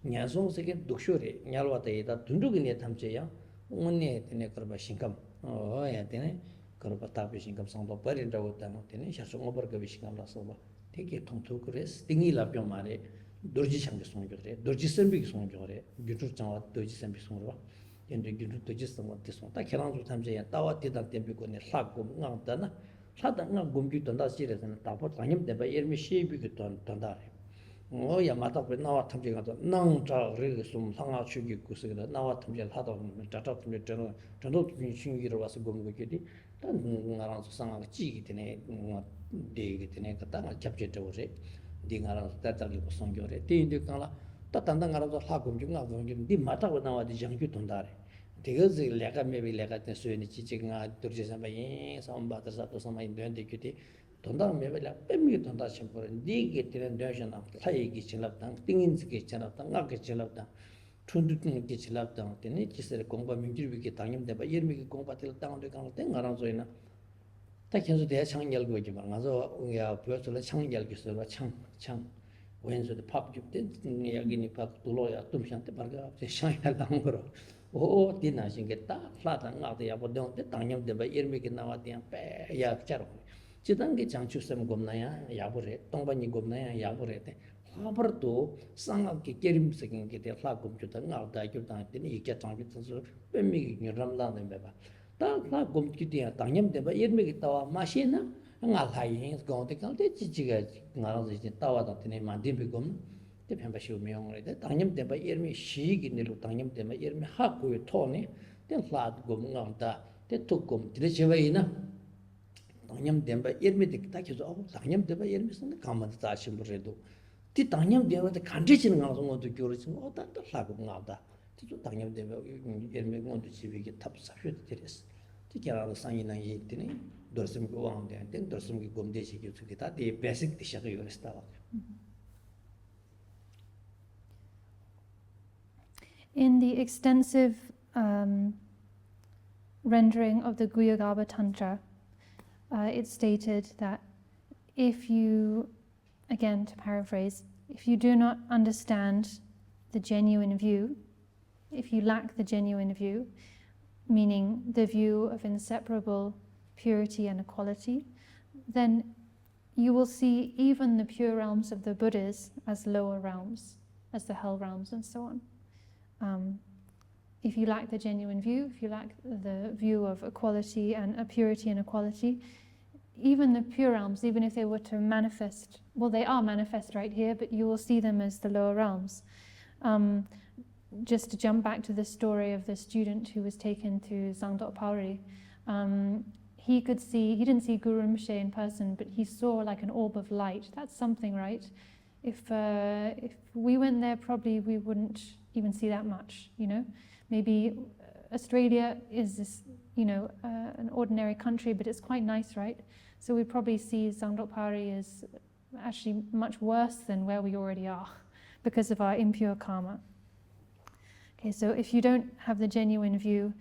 nyansong se ke duksho re nyalwa de yeda tundu ge ne thamche ya unne tene karba shinkam ya tene karba tabi shinkam sangdo parin da uta no tene shaso ngobar ga shinkam la soba teke thongthu kres tingi la pyo mare dorji sang song jore dorji sembi song jore gyutur changwa dorji sembi song ro yende gyutur dorji song te song ta kherang su thamche ya tawa te da tembi ko ne sak gum ngang da na 사당가 공기 돈다 시래서는 다보 당임 대바 예미 시비기 돈다. 뭐야 마다고 나와 탐지가 낭자 그래 좀 상하 추기 구스가 나와 탐지 하다 보면 자자 탐지 전도 신기로 와서 공부기디 단 나랑 상하 지기 되네 되게 되네 그다가 잡제적으로 네가랑 따따리 보성교래 대인들 강라 따단단 가라서 하고 좀 나고 네 마다고 나와디 장기 돈다래. Because Laka maybe Laka Suini Chiching, Turjisama, some butter sato some identity, Tonda maybe like Pemi Tonda Simple, dig it in version of Thai kitchen lap down, things kitchen up down, kitchen lap down, Tundutun kitchen lap down, the nature said Comba Minjiki Tangim, the Yermi Combatil down the kind of thing around Zoina. Take into the Chang Yel Gojiman, we are personal Chang Yel Chang. When the pub you did, Yagini Park to lawyer, Tumshan the Barga, the Shang Langro. Oh, dinner she get that flat and out the Abodon, the Tanyam de Bayermik now at the Ampere Yak Charo. Chitangi Chanchu Sam Gomnaya, Yabure, Tombani Gomnaya, Yaburete. Haberto, Sangi Kerim Sekin get a flag computer now that you don't think you get on it, so when making your Ramlan and Beba. That flag computer, Tanyam de Bayermik Tower, Machina, and I'll hide his gone to count the Chichiga, now the tower that the name Mandibigum. The Pemba me only that Tanyam de Bayermi, she in the Tanyam de Bayermi, Haku, Tony, then flat gum on that, they took gum to the Chevena, 당념 된바 예미dik 다 계속 당념 된바 예미선데 가만히 다시 버려도 티 당념 된바데 간지지는 가서 모두 교르지 어단다 하고 나다 티도 당념 된바 예미 모두 집이게 탑사셔도 되겠어 티게라도 상이나 이때니 도스미 고왕데 된 도스미 곰데시 교수기 다디 베이직 디샤가 요랬다 In the extensive rendering of the Guhyagarbha Tantra, it's stated that if you, again to paraphrase, if you do not understand the genuine view, if you lack the genuine view, meaning the view of inseparable purity and equality, then you will see even the pure realms of the Buddhas as lower realms, as the hell realms and so on. If you lack the genuine view, if you lack the view of equality and purity and equality, even the pure realms, even if they were to manifest, well, they are manifest right here, but you will see them as the lower realms. Just to jump back to the story of the student who was taken to Zangdok Pauri, he didn't see Guru Rinpoche in person, but he saw like an orb of light. That's something, right? If we went there, probably we wouldn't even see that much, you know? Maybe Australia is this, you know, an ordinary country, but it's quite nice, right? So we'd probably see Zangdok Pauri as actually much worse than where we already are because of our impure karma. Okay, so if you don't have the genuine view,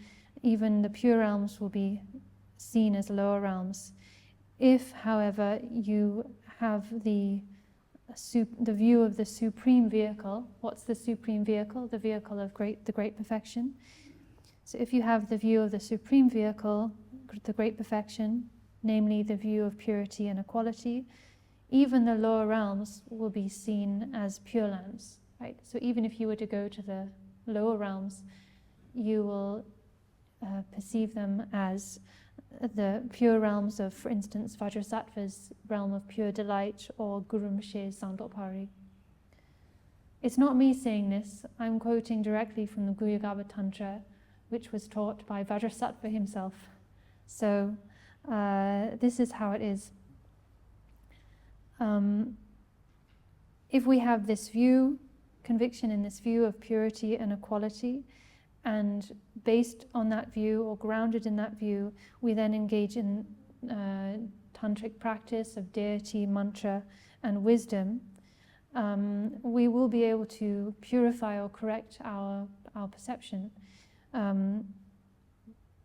even the pure realms will be seen as lower realms. If, however, you have the view of the supreme vehicle, what's the supreme vehicle? The vehicle of the great perfection. So if you have the view of the supreme vehicle, the great perfection, namely the view of purity and equality, even the lower realms will be seen as pure lands, right? So even if you were to go to the lower realms, you will perceive them as the pure realms of, for instance, Vajrasattva's realm of pure delight or Guru Rinpoche's Zangdok Pauri. It's not me saying this, I'm quoting directly from the Guhyagarbha Tantra, which was taught by Vajrasattva himself. So this is how it is. If we have this view, conviction in this view of purity and equality, and based on that view or grounded in that view, we then engage in tantric practice of deity, mantra, and wisdom, we will be able to purify or correct our perception.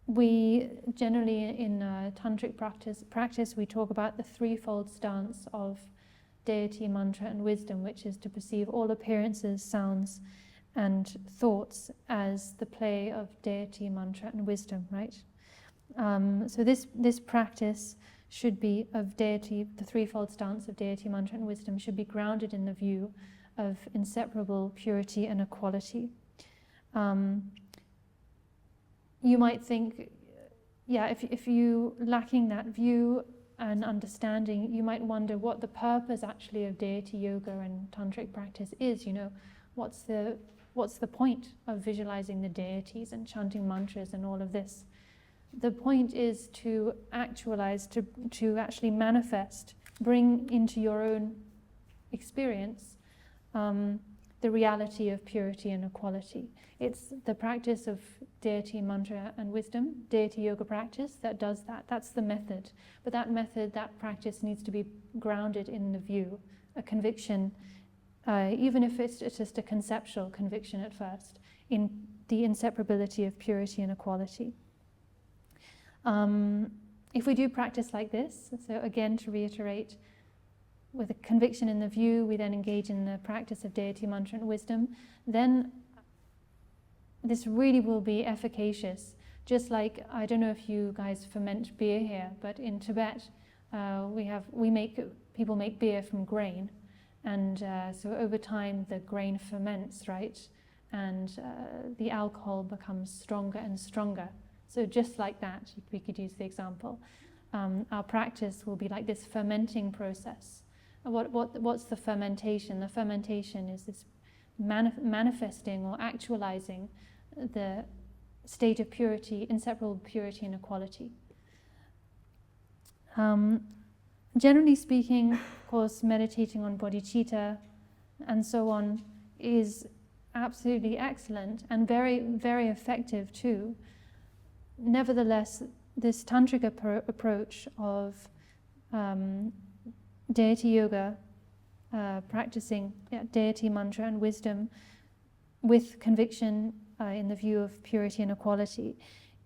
We generally in tantric practice we talk about the threefold stance of deity, mantra, and wisdom, which is to perceive all appearances, sounds, and thoughts as the play of deity, mantra, and wisdom, right? So this practice should be of deity, the threefold stance of deity, mantra, and wisdom should be grounded in the view of inseparable purity and equality. You might think, yeah, if you lacking that view and understanding, you might wonder what the purpose actually of deity yoga and tantric practice is, you know, what's the point of visualizing the deities and chanting mantras and all of this? The point is to actualize, to actually manifest, bring into your own experience the reality of purity and equality. It's the practice of deity, mantra, and wisdom, deity yoga practice, that does that. That's the method. But that method, that practice needs to be grounded in the view, a conviction, even if it's just a conceptual conviction at first, in the inseparability of purity and equality. If we do practice like this, so again to reiterate, with a conviction in the view, we then engage in the practice of deity, mantra, and wisdom, then this really will be efficacious. Just like, I don't know if you guys ferment beer here, but in Tibet, people make beer from grain. And so over time, the grain ferments, right? And the alcohol becomes stronger and stronger. So just like that, we could use the example. Our practice will be like this fermenting process. What's the fermentation? The fermentation is this manifesting or actualizing the state of purity, inseparable purity and equality. Generally speaking, of course, meditating on bodhicitta and so on is absolutely excellent and very, very effective too. Nevertheless, this tantric approach of deity yoga, practicing deity mantra and wisdom with conviction in the view of purity and equality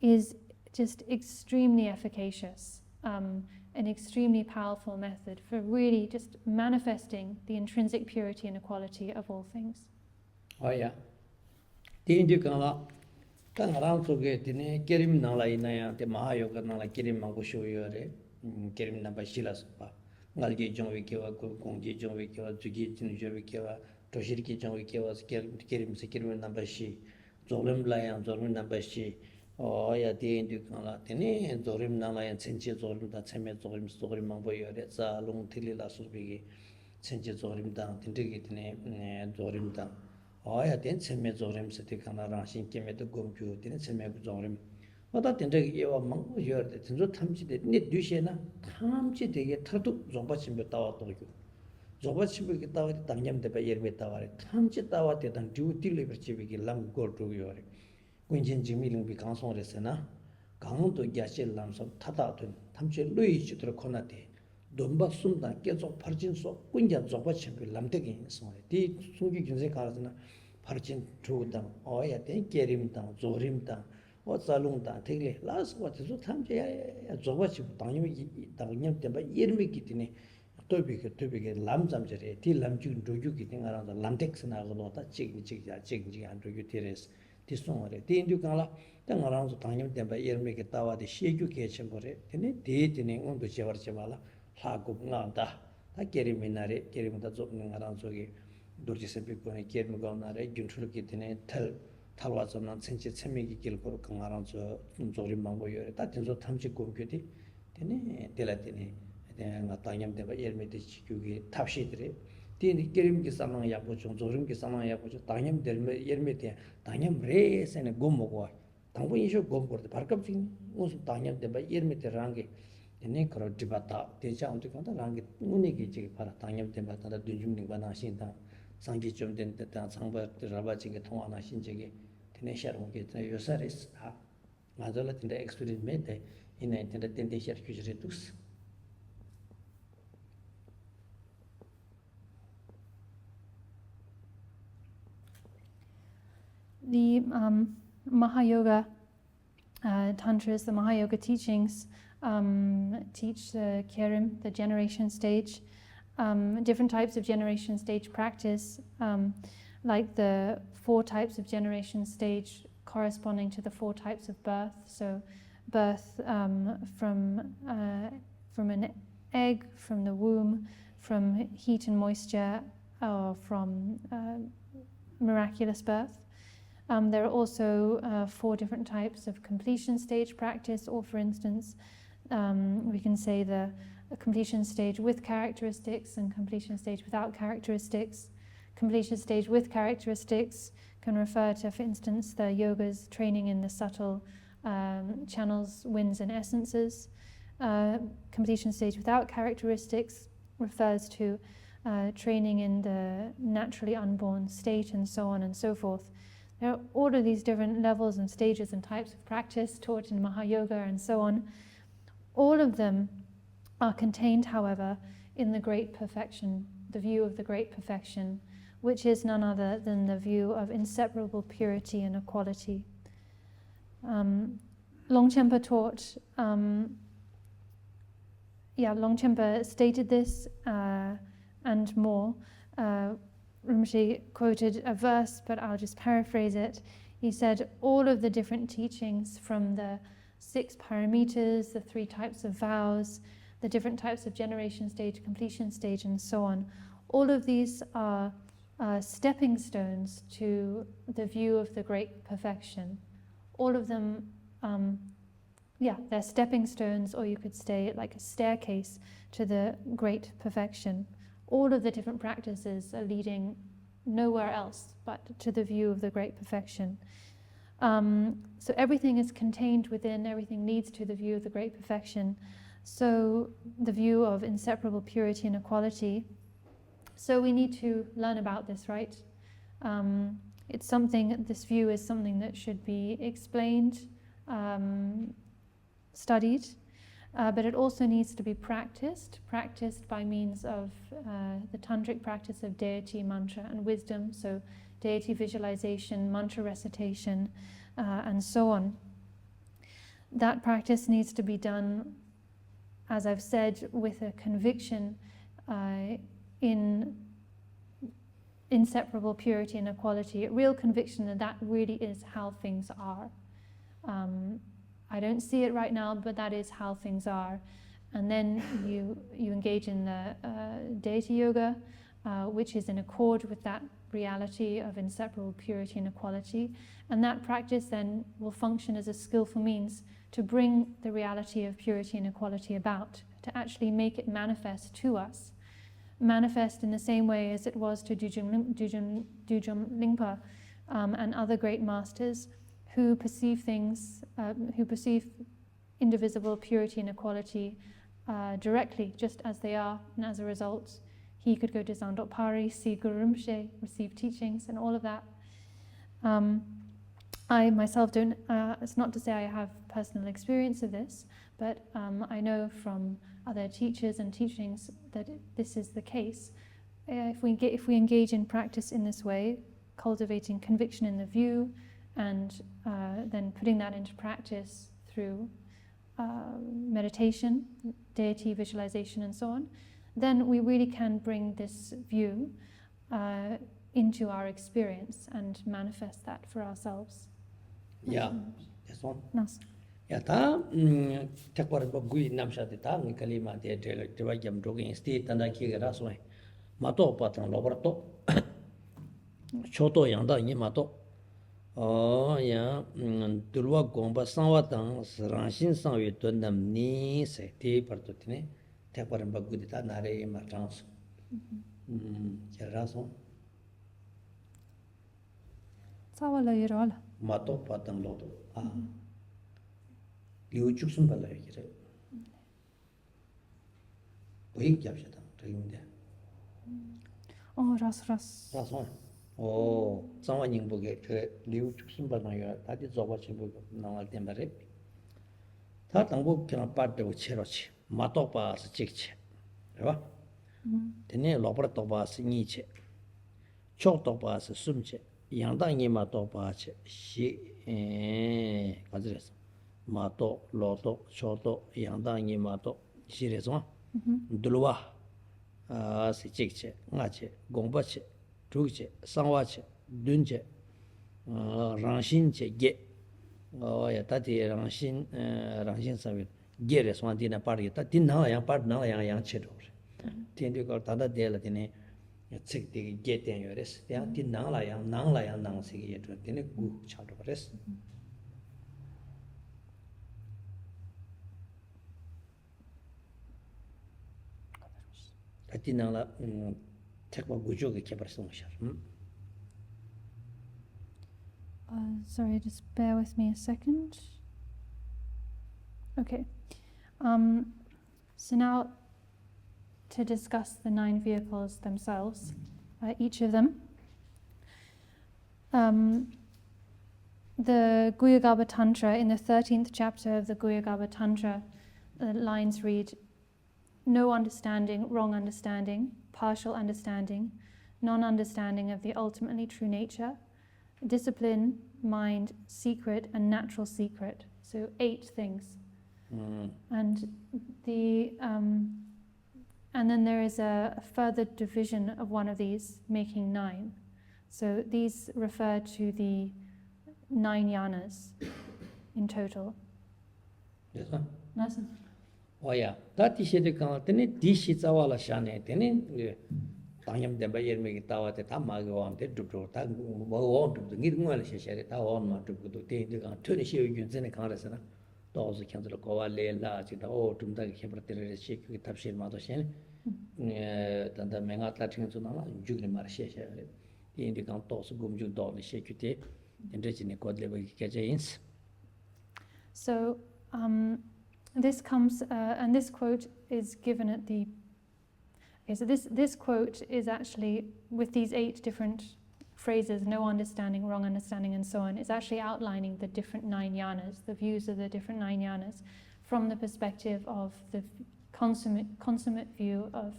is just extremely efficacious, an extremely powerful method for really just manifesting the intrinsic purity and equality of all things. Oh yeah. Tindu kala tangarang soge tine kerim nala inaya te mahayoga nala kerim mangu shoyore kerim namba shilas pa ngalgi jongwe kewa gongji jongwe kewa zugi jinjwe kewa toshirki jongwe kewa kerim se kerim namba shi zolim layan zolim namba shi oh ya tindu kala tine zolim nala yan chenche zolim da cheme zolim mangu yore za long tili la subigi chenche zolim da tindigi tine zolim da 아야 된 체매 조림 세티 카나랑 신께메도 공주 되는 체매 조림 어다 된적 예와 망고 여데 진짜 탐지데 니 뒤시나 탐지 되게 타도 좀바침be 따와도 좀바침be 따와 당념데 바 예르베 따와래 탐지 따와 되던 듀티 레버치비기 랑 고르고요래 군진 지미링 비 강송레스나 강도 야실 남서 타다든 탐지 루이치들 코나데 domba sumda kezo parjin so kunja zoba chempe lamdegi insore di sungi gyunse karasana parjin chudang oya den kerim da zorim da o zalung da tegle las wa tsu tamje ya zoba chi dangmi dangnyam temba yermi kitine tobi lamjamjere di lamju roju kitin aranda lamdeksna gono da chigi an roju teres di songore di indu kala tangarang so dangnyam temba yermi ki tawa de shegyu ke chembore tene de ondo chewar chewala 하고 나다 다 게리미나레 게리미다 좁는 가랑 속에 도지세비권에 게리미가 나래 균출기 되네 탈와서는 전체 체맥이 길고 강가랑 저 조림 방법이요 다 진짜 탐지 공교디 되네 될라되네 내가 당념되고 예르미드 지구기 탑시들이 디 게리미기 상황 야고 좀 조림기 상황 야고 당념 될면 예르미드 당념 레세네 곰모고 당분 이슈 곰고르데 바르캅지 무슨 당념되고 예르미드랑게 ene karo dibata deja onto kanda rangi munigi ji para tangyam temba ta dunjumning bana shinta sangji chomden ta sangba rabaji ge thona shinjege tene sharon ge ta yosaris ha mazala tinda experience made ina tinda tende shar kujretus The Mahayoga Tantras, the Mahayoga teachings, teach the Kerim, the generation stage, different types of generation stage practice, like the 4 types of generation stage corresponding to the 4 types of birth. So birth from an egg, from the womb, from heat and moisture, or from miraculous birth. There are also 4 different types of completion stage practice, or for instance, we can say the completion stage with characteristics and completion stage without characteristics. Completion stage with characteristics can refer to, for instance, the yoga's training in the subtle channels, winds and essences. Completion stage without characteristics refers to training in the naturally unborn state, and so on and so forth. There are all of these different levels and stages and types of practice taught in Mahayoga and so on. All of them are contained, however, in the great perfection, the view of the great perfection, which is none other than the view of inseparable purity and equality. Longchenpa taught, Longchenpa stated this and more. Rinpoche quoted a verse, but I'll just paraphrase it. He said, all of the different teachings from the 6 paramitas, the 3 types of vows, the different types of generation stage, completion stage, and so on, all of these are stepping stones to the view of the great perfection. All of them, they're stepping stones, or you could say like a staircase to the great perfection. All of the different practices are leading nowhere else but to the view of the great perfection. So everything is contained within, everything leads to the view of the great perfection. So the view of inseparable purity and equality. So we need to learn about this, right? It's something, this view is something that should be explained, studied, but it also needs to be practiced by means of the tantric practice of deity, mantra, and wisdom. So deity visualization, mantra recitation, and so on. That practice needs to be done, as I've said, with a conviction in inseparable purity and equality, a real conviction that that really is how things are. I don't see it right now, but that is how things are. And then you engage in the deity yoga, which is in accord with that reality of inseparable purity and equality. And that practice then will function as a skillful means to bring the reality of purity and equality about, to actually make it manifest to us. Manifest in the same way as it was to Dujum Lingpa and other great masters who perceive things, who perceive indivisible purity and equality directly, just as they are, and as a result, he could go to Zandok Pari, see Guru Rinpoche, receive teachings, and all of that. I myself don't, it's not to say I have personal experience of this, but I know from other teachers and teachings that this is the case. If we engage in practice in this way, cultivating conviction in the view, and then putting that into practice through meditation, deity visualization, and so on, then we really can bring this view into our experience and manifest that for ourselves. Yeah, that's one. Nice. Yeah, ta takwar ba gui namsha de ta ngi kalima de de ba jam dogin state tanda ki ga so ma to pa tan lo bar to choto yang da ni ma to ya dulwa gomba sanwa tang ran shin sang wi ton nam ni se te par to tine takwar ba gui de ta na re ma trans ja ra so Sawala yirola. ma to pa tan lo to liu chuksun pala yagire. Boyik yapshata, rayimde. Oh, ras. Raswan. Oh, zangwa nyingboge, liu chuksun pala yagire, tati zoba chenpo nangal tenpa repi. Ta tangbo kina paddewa cherochi, ma tokpa asa chekche. Raba? Tene lopra tokpa asa nyiche, chok tokpa asa sumche, yangda nyima tokpa asa shi, kaziresa. 마토 로토 쇼토 양당이 마토 시레서 둘와 시직체 나체 공바체 두체 상와체 둔체 랑신체 게 야 다디 랑신 사비 게레 스완디나 파리타 딘나 양 파르나 양 체도 텐디고 다다 데라디네 책디 게텐 요레스 야 딘나라 양 나라 양 나시게 예도 디네 구 차도 그레스 Sorry, just bear with me a second. Okay. So now to discuss the 9 vehicles themselves, each of them. The Guyagaba Tantra, in the 13th chapter of the Guyagaba Tantra, the lines read, no understanding, wrong understanding, partial understanding, non-understanding of the ultimately true nature, discipline, mind, secret, and natural secret. So 8 things. And then there is a further division of one of these, making 9. So these refer to the 9 yanas in total. Yes, sir. Nice. Oh yeah, that is the kind of thing. This is our shane. Then, Tanyam de Bayer make it out at Tamago on the Dupro, Tago, to get more share it on to take the 20 years in a congressman. Those can go a lay large, to the Hebrew shake with Tapshin Madoshen, than the Mengat Latin to Nala, Julie Marche, the Indican toss, Gum Ju Dog, shake it, and reaching a code level catch. So, this comes, and this quote is given at the. Okay, so this quote is actually with these 8 different phrases: no understanding, wrong understanding, and so on. It's actually outlining the different 9 yanas, the views of the different 9 yanas, from the perspective of the consummate view of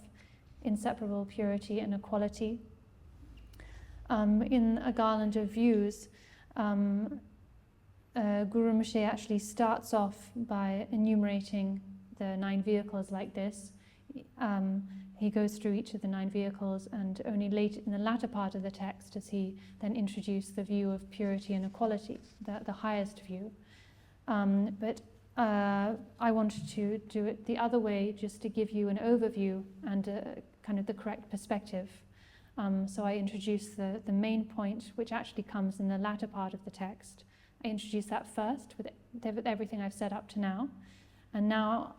inseparable purity and equality. In a garland of views, Guru Rinpoche actually starts off by enumerating the 9 vehicles like this. He goes through each of the 9 vehicles, and only late in the latter part of the text does he then introduce the view of purity and equality, the highest view. But I wanted to do it the other way, just to give you an overview and kind of the correct perspective. So I introduce the main point, which actually comes in the latter part of the text. I introduce that first with everything I've said up to now. And now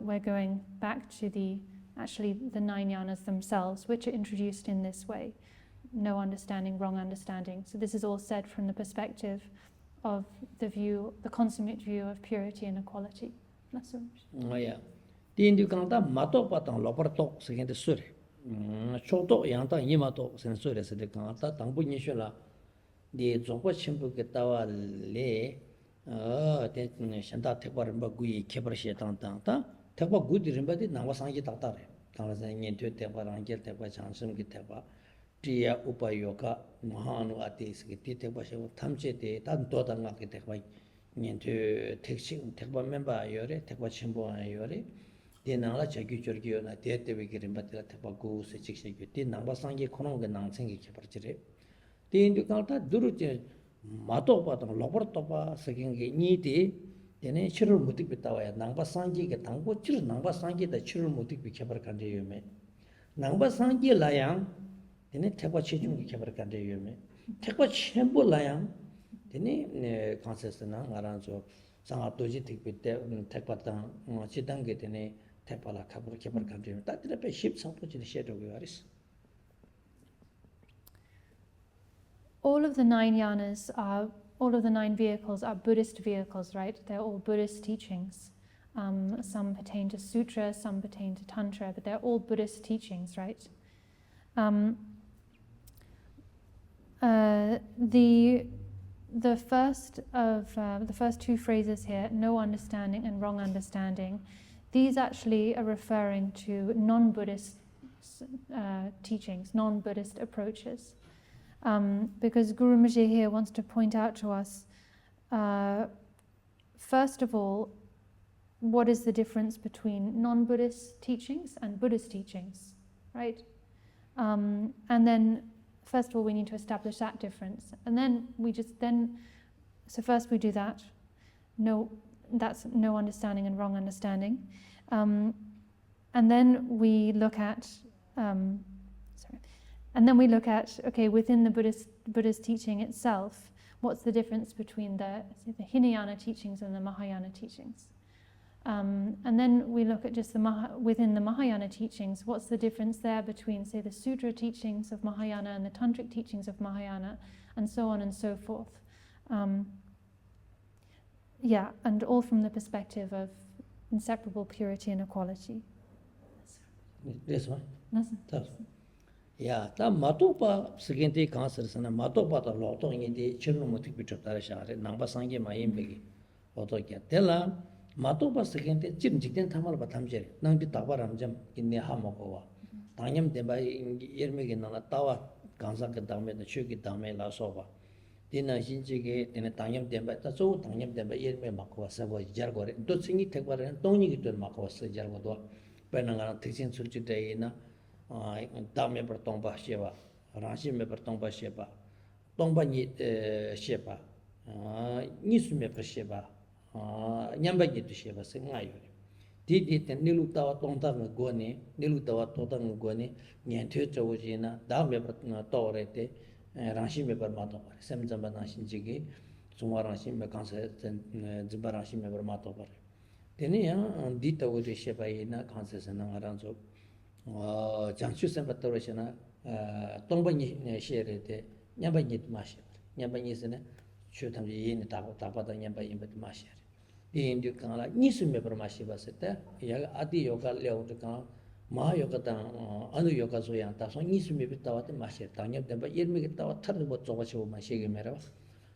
we're going back to the 9 yanas themselves, which are introduced in this way: no understanding, wrong understanding. So this is all said from the perspective of the consummate view of purity and equality. That's all. Oh yeah. Tindu kanta mato patang loparto segente sure. Choto yanta yimato sensore se de kanta tangbu nishula di zongpo chimbu ke tawa le ten shanta tekbar ba gui kebar she tang ta tekba gudi rimba di nangwa sangi takta re. Tangla san nyen tu tekba rangel tekba changsum ki tekba triya upayoga mahanu ati se ti tekba she tamche te tan to ta ngak ki tekba nyen tu tekba memba yore tekba chimbo yore. Di nangla chagyu chorgyo na tetewe ki rimba tila tekba gu se chikshegyo. Di nangba sangi kononga nangsengi kebar chire. Di indu kalta duru che mato pa tong lopar topa sakingi nyi di tene chirul mutik bitawaya nangba sangi ke tangpo chir nangba sangi da chirul mutik bi kebar kante yume. Nangba sangi layang tene tekba chechungi kebar kante yume. Tekba chenpo layang tene kansesa na ngaranzo sanga doji tikbi tekba tang chidangi tene tekba la kebar kante yume. Ta tira pe shib sangpo chini shedo yaris. All of the 9 yanas all of the 9 vehicles are Buddhist vehicles, right? They're all Buddhist teachings. Some pertain to sutra, some pertain to tantra, but they're all Buddhist teachings, right? The first 2 phrases here, no understanding and wrong understanding, these actually are referring to non-Buddhist teachings, non-Buddhist approaches. Because Guru Rinpoche here wants to point out to us, first of all, what is the difference between non-Buddhist teachings and Buddhist teachings, right? And then, first of all, we need to establish that difference. And then so first we do that. That's no understanding and wrong understanding. And then we look at, okay, within the Buddhist teaching itself, what's the difference between the Hinayana teachings and the Mahayana teachings? And then we look at just within the Mahayana teachings, what's the difference there between, say, the Sutra teachings of Mahayana and the Tantric teachings of Mahayana, and so on and so forth. And all from the perspective of inseparable purity and equality. This one? Yeah, ta matopa segente cancer sana matopa ta loto ngindi chirno mutik bitotare share namba sange mayembegi loto kya tela matopa segente chim jikten thamal batamjere nangbi tabaramjam kinne hamokowa tanyam demba yermegi nana tawa gansa ke dame da chuki dame la soba dina hinjige dina tanyam demba ta so tanyam demba yerme makowa sabo jargore do singi tekbare tongni giton makowa se jargodo penanga tiksin sulchite dame per tongba sheba rashi me per tongba sheba tongba ni sheba nisu me per sheba nyamba gi tu sheba se ngayo di ten nilu tawa tongta me gone nilu tawa tota me gone nyen thyo chawo jina dame per tore te rashi me per mato pare sem jamba na shinjigi sumwa rashi me kansa jamba rashi me per mato pare teni ya di tawo de sheba ina kansa sana ngaranzo 장수 셈바토르시나 동번이 셰레데 냐바니 마시 냐바니스네 추탐지 이니 다바다 냐바니 마시 인디 강라 니스메 브마시바세테 야 아디 요가 레오드 강 마 요가 당 아누 요가 소야 다소 니스메 비타와테 마시 당nhập 데바 예르미게 타와 타르 뭐 쪼가시오 마시게 메라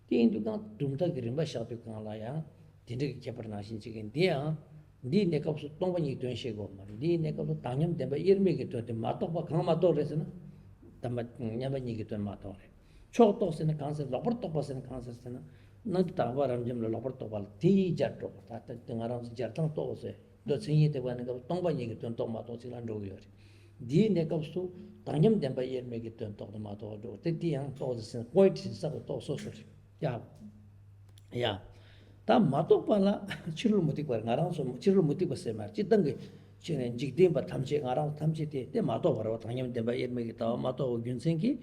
인디 강 둠다 그림바 샤비 강라야 딘데 케퍼나신 지긴 디야 니 내가서 똥바니 된시고 말니 내가서 당nhập 데바 예르미게 또데 마토바 강마토 레스나 담바 냐바니게 또 마토레 초토스네 간세 라포토바스네 간세스나 나도 다바람 좀 라포토발 티자토 타타 등아람 자탕 토세 도 생이 되고는 거 똥바니게 또 마토 지란도요 디 내가서 당nhập 데바 예르미게 또 마토도 때디양 토스네 포이트 사고 또 소소 야 다 마토발라 치를 못 입고 나랑서 치를 못 입고 말 찌던 게 지는 직대바 탐지 나랑 탐지대 때 마토 바로 당연 데바 예르미게 다 마토 균생기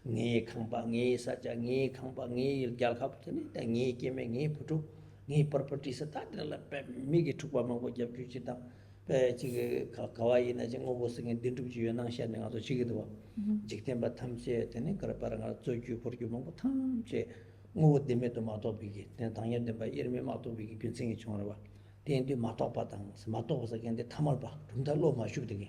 네 강방이 사장이 강방이 갈갑더니 네 게메 부두 네 프로퍼티스 다들 미게 투바만 잡주지다 배 지게 가와이나 정고 보스게 딘두지 연낭시하는 가서 지게도 직대바 탐지에 되네 그러바랑 저주 버기 먹고 탐지 뭐 때문에도 마토비기 당연 데바 예르미 마토비기 균생이 총으로 봐 대인도 마토바당 마토버서 근데 탐을 봐 dum달로 마슈되게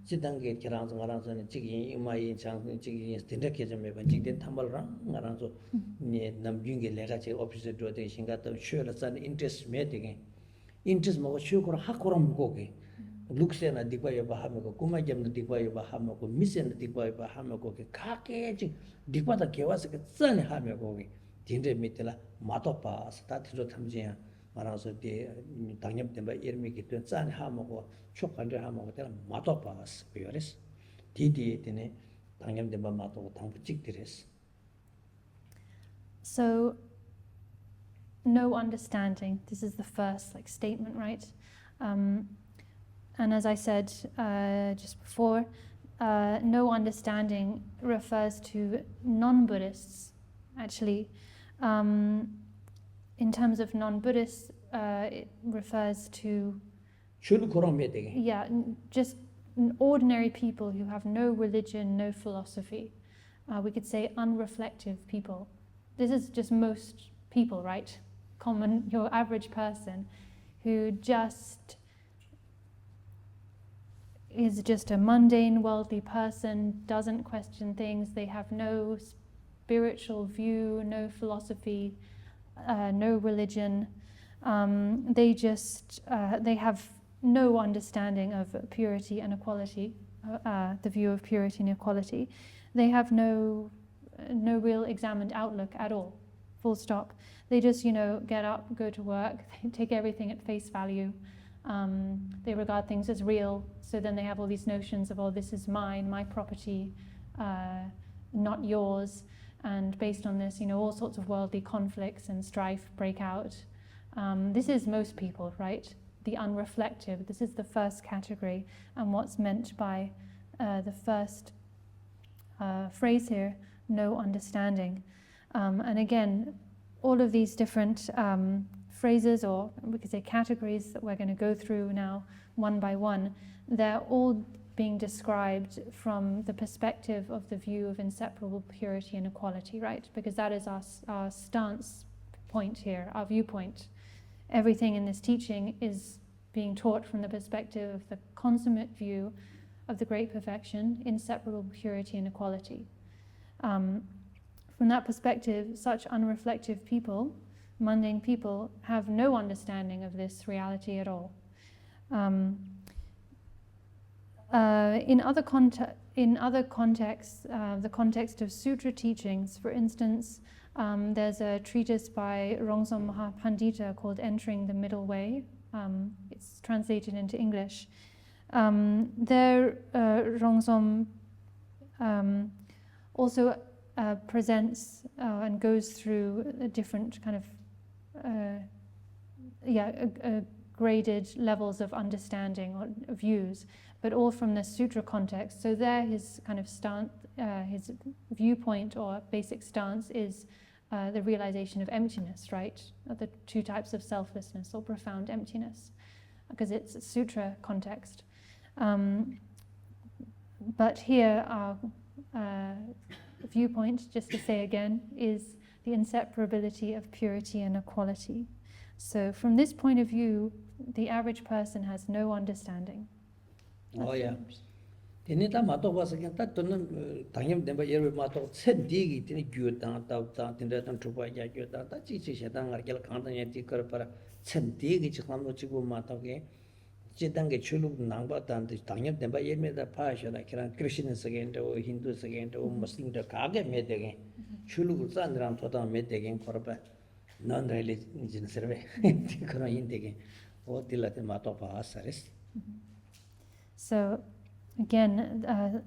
지단계 계란서 가란서는 지기 이마이 장 지기 된다게 좀 해봐 지된 탐을랑 가란서 네 남중게 내가 제 오피스 도대 신가도 쉬어서 인트레스트 매되게 인트레스트 먹고 쉬고로 하고로 먹고게 룩세나 디바여 봐 하면고 꾸마점도 디바여 봐 하면고 미센도 디바여 봐 하면고 가게지 디바다 개와서 그 짠에 하면고 딘데 밑에라 마토파 스타트로 탐지야 말아서 대 당nhập 된 바 예르미기 된 짠에 하면고 촉한데 하면고 때라 마토파스 비어레스 디디 되네 당nhập 된 바 마토 당부 찍들레스 So no understanding. This is the first statement, right? And as I said just before, no understanding refers to non-Buddhists. Actually, in terms of non-Buddhists, it refers to just ordinary people who have no religion, no philosophy. We could say unreflective people. This is just most people, right? Common, your average person who is just a mundane, worldly person, doesn't question things, they have no spiritual view, no philosophy, no religion. They have no understanding of purity and equality, the view of purity and equality. They have no real examined outlook at all, full stop. They just, get up, go to work, they take everything at face value. They regard things as real, so then they have all these notions of, this is mine, my property, not yours. And based on this, all sorts of worldly conflicts and strife break out. This is most people, right? The unreflective. This is the first category. And what's meant by the first phrase here, no understanding. And again, all of these different phrases, or we could say categories, that we're going to go through now one by one, they're all being described from the perspective of the view of inseparable purity and equality, right? Because that is our stance point here, our viewpoint. Everything in this teaching is being taught from the perspective of the consummate view of the great perfection, inseparable purity and equality. From that perspective, such unreflective people, mundane people, have no understanding of this reality at all. In other contexts, the context of sutra teachings, for instance, there's a treatise by Rongsom Mahapandita called Entering the Middle Way. It's translated into English. There, Rongsom also presents and goes through a different kind of graded levels of understanding or views, but all from the sutra context. So there, his kind of stance, his viewpoint or basic stance is the realization of emptiness, right? The two types of selflessness or profound emptiness, because it's a sutra context. But here, our viewpoint, just to say again, is the inseparability of purity and equality. So from this point of view, the average person has no understanding. Oh yeah. Tene ta mato wasake ta tonan tangyam demba yerbe mato sedigi tene gyu ta ta tene ta trupa ya gyu ta chi chi she ta ngar gel kan ta ye ti kar para sedigi chi kham no chi bu mato ge chi dang ge chulu nang ba tan tangyam demba yerme da pa sha da kiran Christian segen do Hindu segen do Muslim da ka ge me de ge chulu gu san ram to ta me de ge kor ba non religion serve ti kora in de ge o tila te mato pa asares. So again,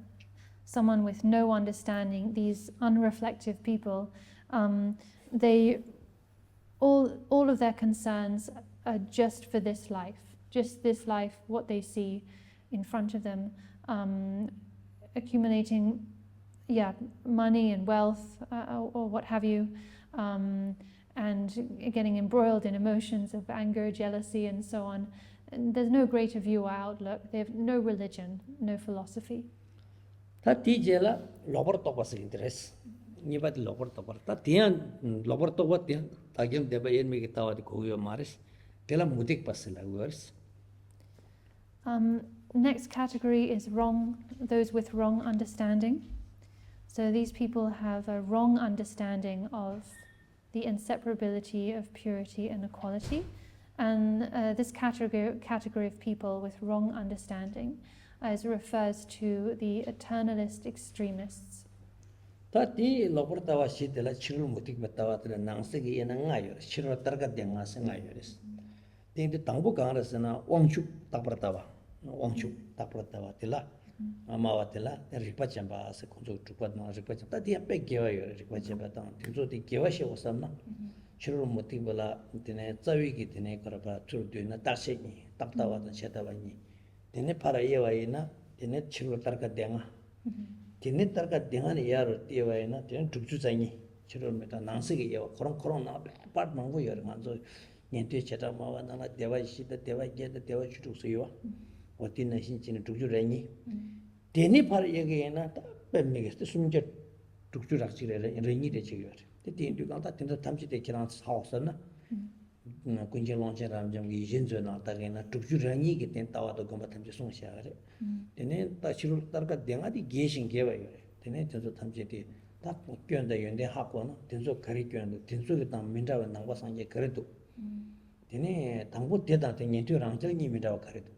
someone with no understanding, these unreflective people, they all of their concerns are just for this life, what they see in front of them, accumulating, money and wealth or what have you, and getting embroiled in emotions of anger, jealousy, and so on. And there's no greater view or outlook. They have no religion, no philosophy. Ta ti jela lobar to pas interest. Ni bat lobar to ta tian lobar to wat tian ta gem de ba yen mi ta wat ko yo maris. Tela mudik pas la wars. Next category is those with wrong understanding. So these people have a wrong understanding of the inseparability of purity and equality. And this category of people with wrong understanding refers to the eternalist extremists. Ta ti lobar ta wa shi de la chirul mudik ba ta wa de nang se gi yen nga yo chirul tar ga de nga se nga yo res. Ting de tang bu ga ra se na wang chu ta par ta wa de la ama wa de la Rinpoche ba se ko ju pa na Rinpoche ta ti pe ge wa yo Rinpoche ba ta tin zo de ge wa she wa sam na chirul mudik ba la tene zawi gi tene kar ba chur de na ta she ni tak ta wa da che ta ba ni tene para ye wa ina tene chirul tar ga de nga tene tar ga de nga ni ya ro ti wa ina tene tuk chu za ni chirul me ta nang se ge yo koron na part mang go yo nga zo nyen te che ta ma wa na de wa shi de wa ge de wa chu su yo wa tin na shin chin tuk chu ra ni tene para ye ge na ta pe me ge sum je tuk chu ra chi re ni de che yo te tin du ga ta tin da tam chi de kiran sa sa na kun je long che ram jam gi jin zo na ta ge na tuk chu ra ni ge ten ta wa do gom ba tam chi song sha re tene ta chirul tar ga de nga di ge shin ge wa yo tene ten zo tam chi de ta kyon da yon de ha ko na ten zo kari kyon de ten zo ge ta min da wa nang ba sang ge kare do tene tang bu de da te nyen tu rang chal ni min da wa kare do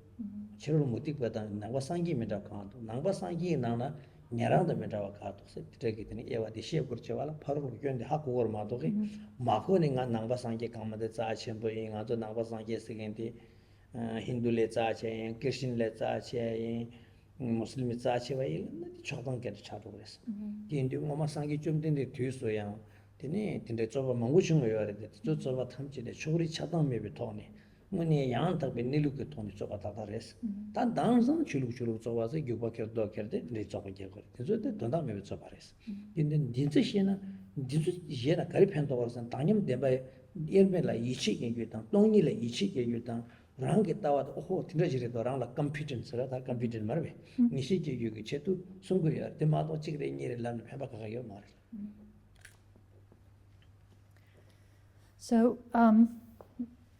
chirul mu tik ba da nang ba sang gi min da ka do nang ba sang gi na na nyarang da min da wa ka do se te ge tene e wa de she gur che wala par ru kyon de ha ko gor ma do ge ma ko ni nga nang ba sang ge ka ma de za chen bo yi nga zo nang ba sang ge se gen de Hindu le za che Christian le za che Muslim za che wa yi cha dang ge cha do res din de ma sang ge chum den de tu so yang tene tende zo ba mang gu chung yo re de zo ba tham chi de chori cha dang me be to ni muni yang tak be nilu ke to ni zo ba ta res tan dang san chulu zo ba se gyu ba ke do ke de le zo ba ge go de zo de don da me be zo ba res din zi she na kari phen to san dang yam de ba yer me la yi chi ge yu dang dong ni le yi chi ge yu dang rang ge ta wa ho tin je re do rang la competence ra ta competence mar be ni shi ge yu ge che tu sung gu ya de ma do chi ge ni re la phe ba ka yo mar. So,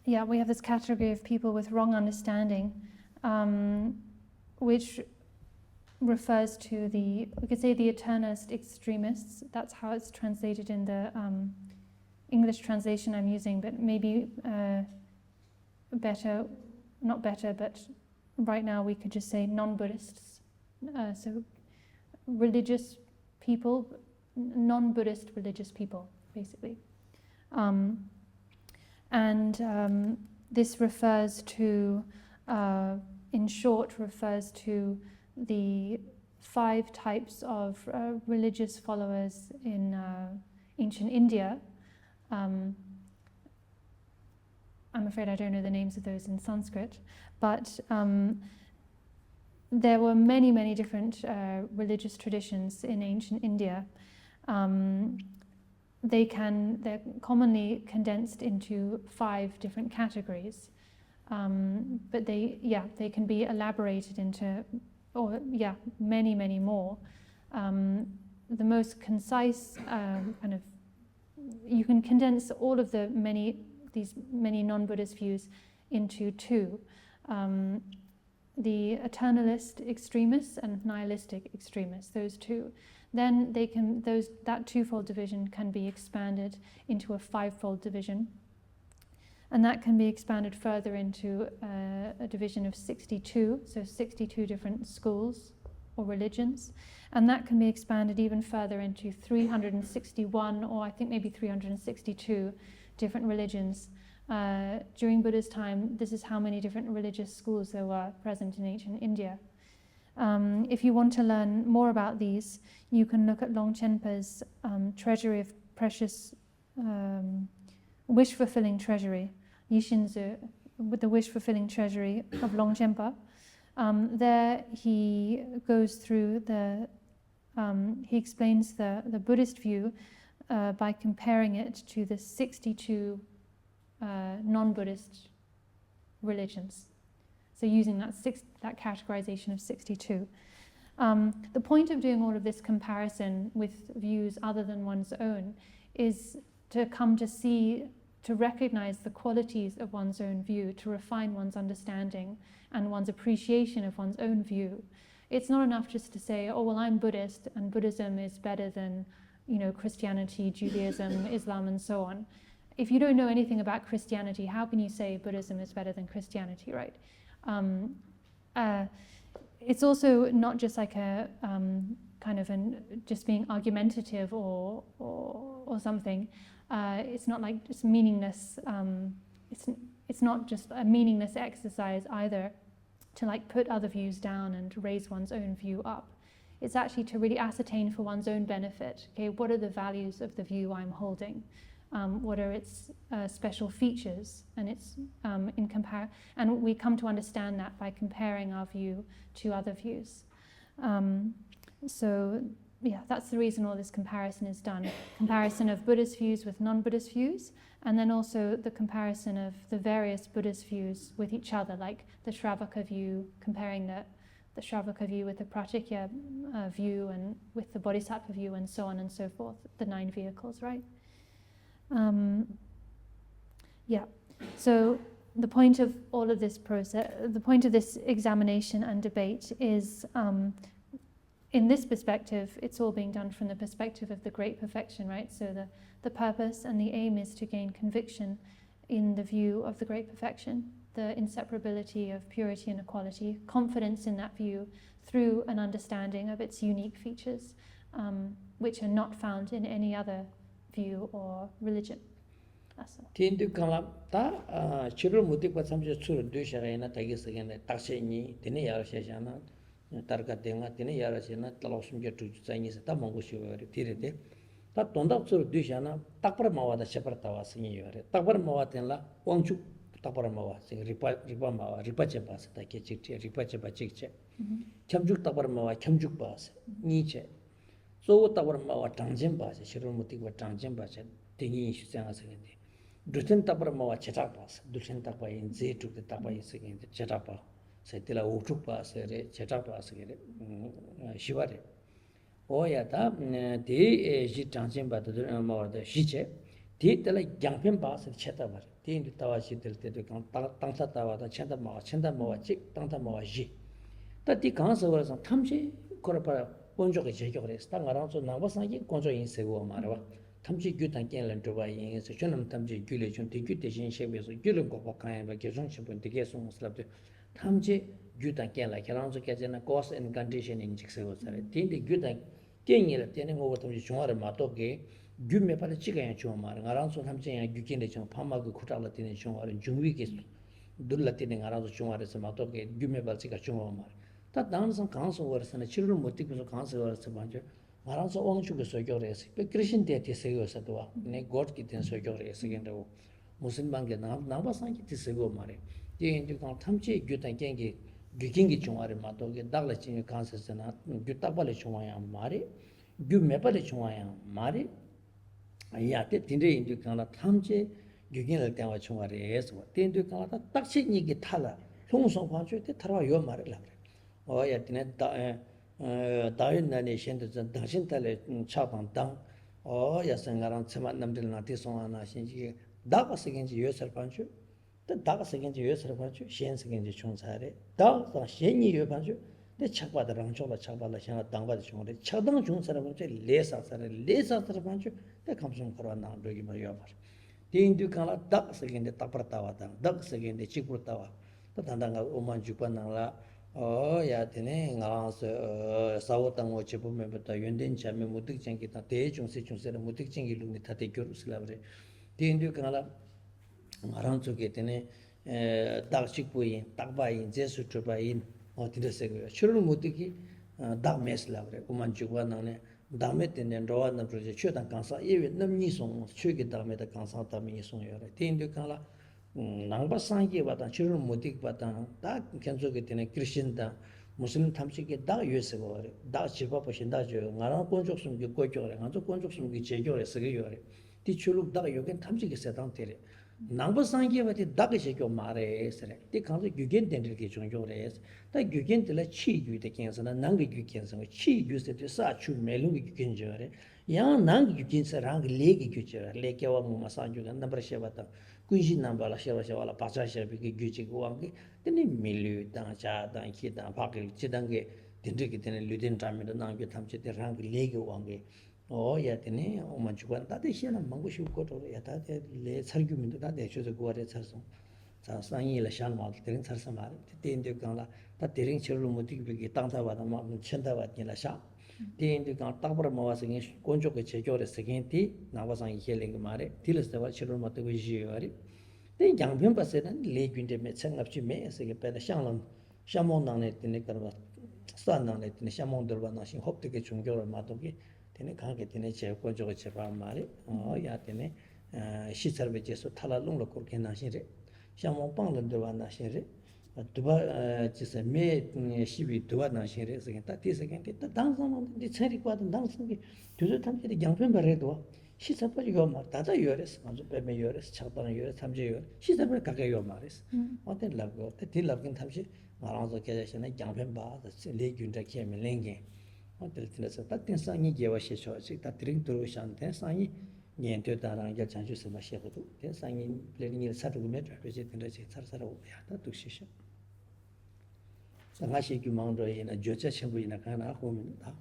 we have this category of people with wrong understanding, which refers to we could say the eternalist extremists. That's how it's translated in the English translation I'm using, but maybe not better, but right now we could just say non-Buddhists. So religious people, non-Buddhist religious people, basically. This refers to, in short, refers to the 5 types of religious followers in ancient India. I'm afraid I don't know the names of those in Sanskrit, but there were many, many different religious traditions in ancient India. They're commonly condensed into 5 different categories, but they can be elaborated into, many, many more. The most concise you can condense all of the many these many non-Buddhist views into two. The eternalist extremists and nihilistic extremists, those two. Then that twofold division can be expanded into a fivefold division. And that can be expanded further into a division of 62, so 62 different schools or religions. And that can be expanded even further into 361, or I think maybe 362 different religions. During Buddha's time, this is how many different religious schools there were present in ancient India. If you want to learn more about these, you can look at Longchenpa's Treasury of Precious, Wish-Fulfilling Treasury, Yishinzu, with the Wish-Fulfilling Treasury of Longchenpa. There he goes through he explains the Buddhist view by comparing it to the 62 non-Buddhist religions. So using that categorization of 62. The point of doing all of this comparison with views other than one's own is to come to see, to recognize the qualities of one's own view, to refine one's understanding and one's appreciation of one's own view. It's not enough just to say, oh, well, I'm Buddhist and Buddhism is better than, Christianity, Judaism, Islam, and so on. If you don't know anything about Christianity, how can you say Buddhism is better than Christianity, right? It's also not just like a kind of just being argumentative or something. It's not like just meaningless. It's not just a meaningless exercise either to like put other views down and to raise one's own view up. It's actually to really ascertain for one's own benefit. Okay, what are the values of the view I'm holding? What are its special features? And it's and we come to understand that by comparing our view to other views. So yeah, that's the reason all this comparison is done. Comparison of Buddhist views with non-Buddhist views, and then also the comparison of the various Buddhist views with each other, like the Shravaka view, comparing the Shravaka view with the Pratikya view and with the Bodhisattva view and so on and so forth, the 9 vehicles, right? Yeah, so the point of all of this process, the point of this examination and debate is, in this perspective, it's all being done from the perspective of the great perfection, right? So the purpose and the aim is to gain conviction in the view of the great perfection, the inseparability of purity and equality, confidence in that view through an understanding of its unique features, which are not found in any other view or religion. Tindu kala ta chiro mutikwa samje churu dushara ina tagisagene takseni tine yara sheshana targa denga tine yara shena talosum je tu tsangi sa ta mongo shiwari tirede ta tonda churu dushana takpar mawada chapar tawa singi yore takpar mawatenla wangchu takpar mawa sing ripa mawa ripa chepa sa ta ke chikche ripa chepa chikche chamjuk takpar mawa chamjuk ba sa niche so takpar mawa tangjem ba sa chiro mutikwa tangjem ba sa tingi ishu tsanga sagende Duchen tapar mawa chetapas, duchen tapa in zetuk the tapa is again the chetapa, setila utupa sere, chetapas again, shivare. Oyata, de jitansim but the more the shiche, de tele yampim bas and chetavar, de in the tawashi del tanta tawa, the chenda mawa chick, tanta mawa ji. That the council was on Tamji, Korapa, Ponjo Jagores, Tang around so Navasaki, Conjo in Sego Marawa. 탐지 규탄 깬란 도바이 인서 저놈 탐지 규례 좀 대규 대신 쉐베서 규를 거고 가야 계속 싶은 되게 송스럽대 탐지 규탄 깬라 결혼서 깨지나 cost and condition in 직세고 살에 딘데 규탄 깬이라 되는 거 같은 중화를 맞도게 규메 빨리 찍어야 좀 말은 알아서 탐지야 규긴데 좀 파마고 쿠탈라 되는 중화를 중위게 둘라 되는 알아서 중화에서 맞도게 규메 빨리 찍어 좀 말. 다 다음선 강서 월서는 치료를 못 듣고서 강서 월서 먼저 알아서 왕축을 소교래서 크리스천 대티 세고서도 네 god 기든 소교래서 근데 무슨 방게 나바상기 티세고 말해 이게 좀 탐지 규탄 겐기 규긴기 중화를 맞도게 달라진 간서서나 규타발의 중화야 말이 규메발의 중화야 말이 아야때 딘데 인도 간다 탐지 규긴을 때와 중화래서 딘도 간다 딱식이게 탈라 송송 관주에 탈와 요 말을 하래 어야 딘에 다윈나니 신도전 당신 달에 차방당 야생가랑 처만 남들 나티 송하나 신지 다가 세겐지 요설반주 다가 세겐지 요설반주 시엔 세겐지 총사래 다가 시엔이 요반주 내 착바다랑 저바 착발라 샤나 당바다 중에 차당 중사라고 제 레사사반주 내 감성 걸어나 여기 말이야 봐 대인도 간라 딱 세겐데 딱버타와다 딱 세겐데 찍부타와 단단가 오만 주반나라 야 되네 나서 사고당 제품에부터 연된 점에 무득쟁기다 대중세 중세는 무득쟁기 룸이 다 대교르슬라브레 대인도 간라 마랑 쪽에 되네 딱식부인 딱바인 제수트바인 어디서고요 출을 무득이 딱 메슬라브레 오만 주반나네 다음에 때는 로아는 프로젝트 최단 강사 예외 넘니송 최기 다음에다 강사 다음에 이송여래 대인도 간라 낭바상기 바다 치료 못익 바다 다 견적이 되는 크리스천다 무슬림 탐식이 다 유에서고 다 집어보신다 저 나랑 권족숨 그 고조래 나도 권족숨 그 제조래 쓰게요래 뒤출룩 다 요겐 탐식이 세당 되래 낭바상기 바다 다게 제교 말해 서래 이 강도 유겐 된들게 종조래 다 유겐 들라 치유의 견서나 낭게 유견서 치유세 사추 멜룽 유견저래 야낭 유견서랑 레게 규저래 레게와 마산주가 넘버셔바다 군신 남발라 셔바셔발라 바자셔비게 규지고 왕게 근데 밀류 당자 당키 당 바길 지단게 딘득이 되는 류딘 담에도 남게 탐치데 랑 레게 왕게 야 되네 오만 주관 다대시나 망고시 거도 야다데 레 설규민도 다대 줘서 고아래 살서 자 상이라 샤마 되는 살서 말 대인데 강라 다 대링 철로 못이게 땅다바다 막 천다바니라 샤 대인데 강 딱버려 모아서게 곤족의 제조를 쓰긴티 나와상 이헬링 말에 딜스다와 철로 못고 지요리 대 양변 바세는 레균데 매창갑지 매서게 빼다 샹람 샤몬당네 되네 그런 산당네 되네 샤몬들과 나신 홉되게 종교를 마도게 되네 강게 되네 제 곤족의 제바 말에 야 되네 시설베제서 탈랄롱로 그렇게 나시래 샤몬 빵들과 나시래 두바 지세 매 시비 두바 나시래 그래서 티세겐데 당상만 디체리과도 당상게 두저 탐지데 양변 바래도 시사버리 요마 다다 요레스 먼저 빼면 요레스 차다는 요레스 탐지 요 시사버리 가게 요 말레스 어떤 라고 딜라긴 탐지 말아서 계셔는 양변 봐 레균데 케면 랭게 어떨 때서 딱된 상이 개와시셔 다 드링 들어오셨는데 상이 년도다랑 결정주스 마셔도 상이 레닝을 사르고 메트 그제 된다지 살살하고 야다 독시셔 상하시 규망도에나 조차 첨부이나 가나 호민다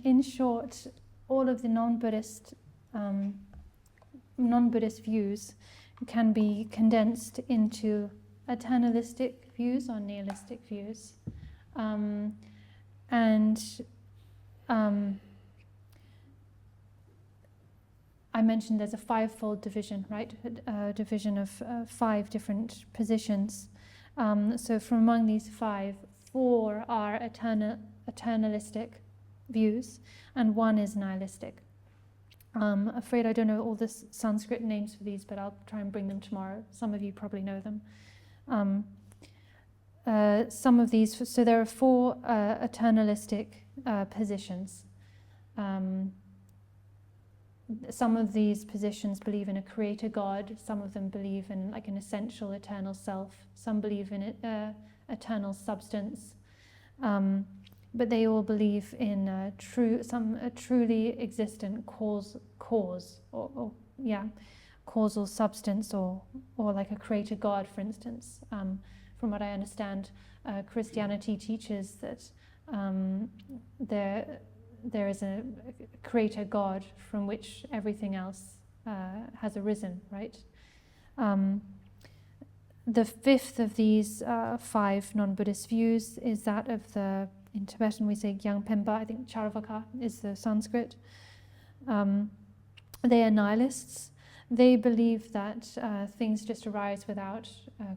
In short, all of the non-Buddhist views can be condensed into eternalistic views or nihilistic views, I mentioned there's a five-fold division, right? A division of 5 different positions. So from among these 5, 4 are eternalistic views, and 1 is nihilistic. Afraid I don't know all the Sanskrit names for these, but I'll try and bring them tomorrow. Some of you probably know them. Some of these, so there are 4 eternalistic positions. Some of these positions believe in a creator God, some of them believe in like an essential eternal self, some believe in eternal substance, but they all believe in a truly existent cause, or causal substance, or like a creator God, for instance. From what I understand, Christianity teaches that there is a creator God from which everything else has arisen, right? The 5th of these 5 non-Buddhist views is that of in Tibetan we say Gyang Pemba, I think Charvaka is the Sanskrit. They are nihilists. They believe that things just arise without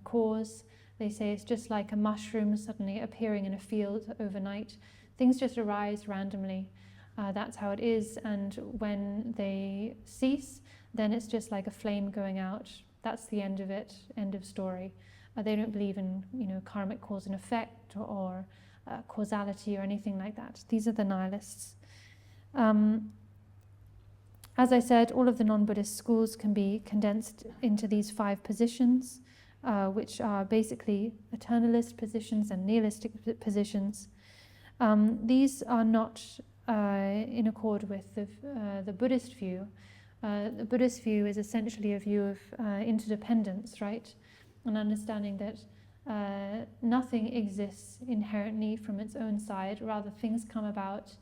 cause. They say it's just like a mushroom suddenly appearing in a field overnight. Things just arise randomly. That's how it is, and when they cease, then it's just like a flame going out. That's the end of it, end of story. They don't believe in, karmic cause and effect or causality or anything like that. These are the nihilists. As I said, all of the non-Buddhist schools can be condensed into these 5 positions, which are basically eternalist positions and nihilistic positions. These are not in accord with the Buddhist view. The Buddhist view is essentially a view of interdependence, right? An understanding that nothing exists inherently from its own side, rather things come about